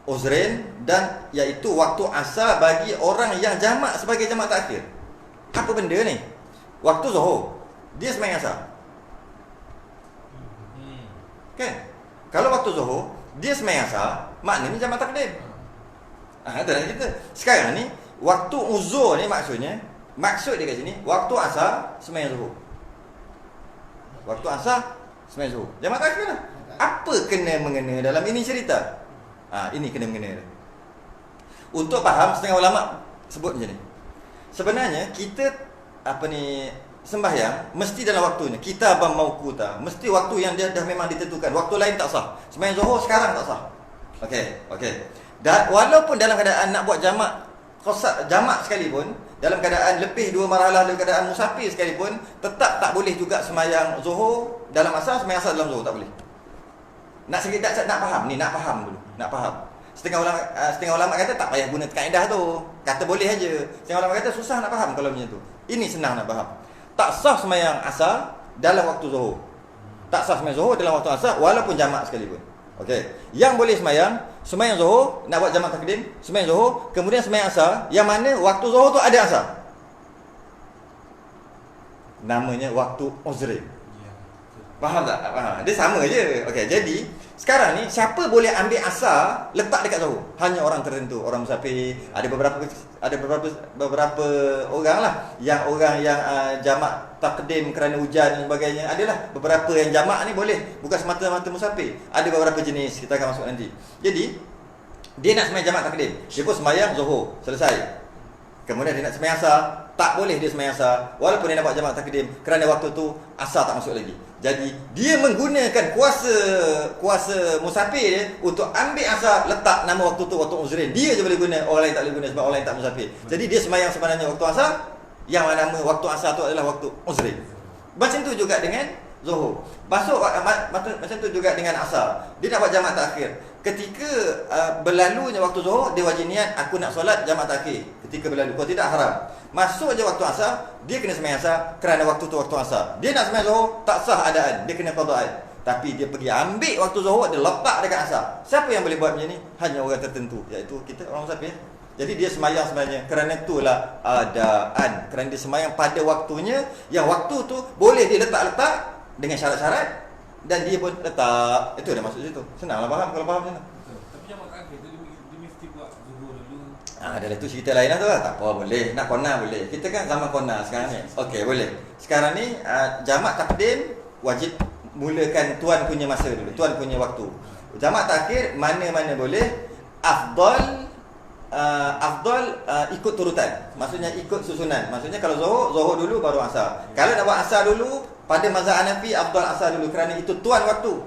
uzrin dan iaitu waktu asar bagi orang yang jamak sebagai jamak takhir. Apa benda ni? Waktu zuhur, dia sembahyang asar. Kan? Kalau waktu zuhur, dia sembahyang asar, maknanya jamak takdim. Itulah kita. Sekarang ni waktu uzur ni maksud dia kat sini waktu asar sembahyang zuhur. Waktu asar sembahyang zuhur. Jamak takhir lah. Apa kena mengena dalam ini cerita? Ini kena mengena. Untuk faham, setengah ulama sebut macam ni. Sebenarnya kita sembahyang mesti dalam waktunya. Kita mauquta, mesti waktu yang dia dah memang ditentukan. Waktu lain tak sah. Sembahyang Zuhur sekarang tak sah. Okey. Dan walaupun dalam keadaan nak buat jamak sekalipun, dalam keadaan lebih 2 marhalah, dalam keadaan musafir sekalipun, tetap tak boleh juga sembahyang Zuhur dalam asar, sembahyang asar dalam Zuhur tak boleh. Nak faham ni, nak faham dulu, nak faham. Setengah ulama kata tak payah guna kaedah tu. Kata boleh aja. Setengah ulama kata susah nak faham kalau macam tu. Ini senang nak faham. Tak sah sembahyang asar dalam waktu Zuhur. Tak sah sembahyang Zuhur dalam waktu asar walaupun jamak sekalipun. Okey. Yang boleh sembahyang Zuhur, nak buat jamak takdim, sembahyang Zuhur, kemudian sembahyang asar, yang mana waktu Zuhur tu ada asar. Namanya waktu uzri. Faham tak? Faham. Dia sama je. Okey, jadi sekarang ni siapa boleh ambil asar letak dekat Zuhur? Hanya orang tertentu, orang musafir. Ada beberapa orang lah yang jamak takdim kerana hujan dan sebagainya. Adalah beberapa yang jamak ni boleh, bukan semata-mata musafir. Ada beberapa jenis, kita akan masuk nanti. Jadi dia nak sembahyang jamak takdim, dia pun sembahyang Zuhur, selesai. Kemudian dia nak sembahyang asar, tak boleh dia sembahyang asar walaupun dia nak buat jamak takdim kerana waktu tu asar tak masuk lagi. Jadi dia menggunakan kuasa musafir dia untuk ambil asar, letak nama waktu tu waktu uzrin. Dia je boleh guna, orang lain tak boleh guna sebab orang lain tak musafir. Jadi dia sembahyang sebenarnya waktu asar, yang nama waktu asar tu adalah waktu uzrin. Macam tu juga dengan Zuhur. Macam tu juga dengan asar. Dia nak buat jamak takhir. Ketika berlalunya waktu Zuhur, dia wajib niat aku nak solat jamak takhir ketika berlalu. Kalau tidak haram. Masuk je waktu asar, dia kena sembahyang asar kerana waktu tu waktu asar. Dia nak sembahyang Zuhur, tak sah adaan, dia kena qada'an. Tapi dia pergi ambil waktu Zuhur, dia letak dekat asar. Siapa yang boleh buat macam ni? Hanya orang tertentu, iaitu kita orang musafir. Jadi dia sembahyang sebenarnya kerana itulah adaan. Kerana dia sembahyang pada waktunya, yang waktu tu boleh dia letak-letak dengan syarat-syarat dan dia pun letak. Itu dah masuk situ. Senanglah faham kalau faham macam tu. Tapi jamak takhir tu dia mesti buat Zuhur dulu. Dah itu cerita lain lah tu lah. Tak apa, boleh. Nak kona boleh. Kita kan zaman kona sekarang ni. Okey, boleh. Sekarang ni jamak takdim wajib mulakan tuan punya masa dulu, tuan punya waktu. Jamak takhir mana-mana boleh. Afdal ikut turutan. Maksudnya ikut susunan. Maksudnya kalau Zuhur dulu baru asar. Kalau nak buat asar dulu, pada mazhab Hanafi afdal asar dulu kerana itu tuan waktu.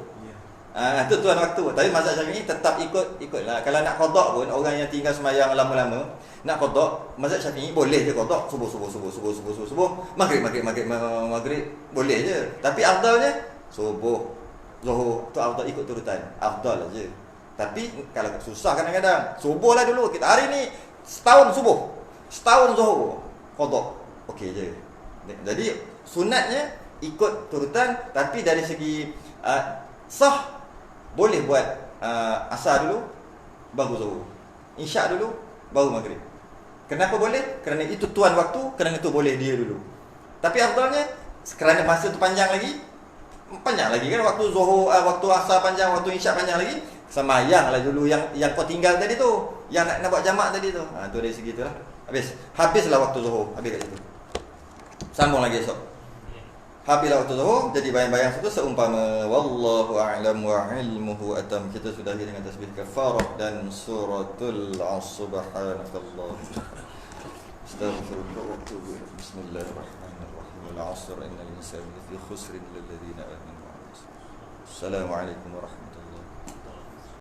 Itu tuan waktu. Tapi mazhab Syafi'i tetap ikutlah. Kalau nak qada pun, orang yang tinggal sembahyang lama-lama nak qada, mazhab Syafi'i boleh je qada subuh, maghrib boleh je. Tapi afdalnya subuh, Zuhur tu afdal ikut turutan. Afdal aja. Tapi kalau susah kadang-kadang, subuh lah dulu. Kita hari ni setahun subuh, setahun Zuhur, qada. Okey je. Jadi sunatnya ikut turutan. Tapi dari segi sah, boleh buat asar dulu baru Zuhur, isyak dulu baru maghrib. Kenapa boleh? Kerana itu tuan waktu, kerana itu boleh dia dulu. Tapi afdalnya kerana masa tu panjang lagi kan waktu Zuhur, waktu asar panjang, waktu isyak panjang lagi. Sembahyanglah dulu yang kau tinggal tadi tu, yang nak buat jamak tadi tu. Tu dari segi itulah. Habislah waktu Zuhur, habis kat situ. Sambung lagi esok. Habislah waktu Zuhur, jadi bayang-bayang satu seumpama wallahu a'lam wa ilmuhu atam. Kita sudahi dengan tasbih kafarah dan suratul subhanakallah. Astaghfirullah wa atubu ilaih. Bismillahirrahmanirrahim. Al-'asr innal insana lafi khusr illa alladhina amanu wa 'amilus salih. Assalamualaikum warahmatullahi wabarakatuh.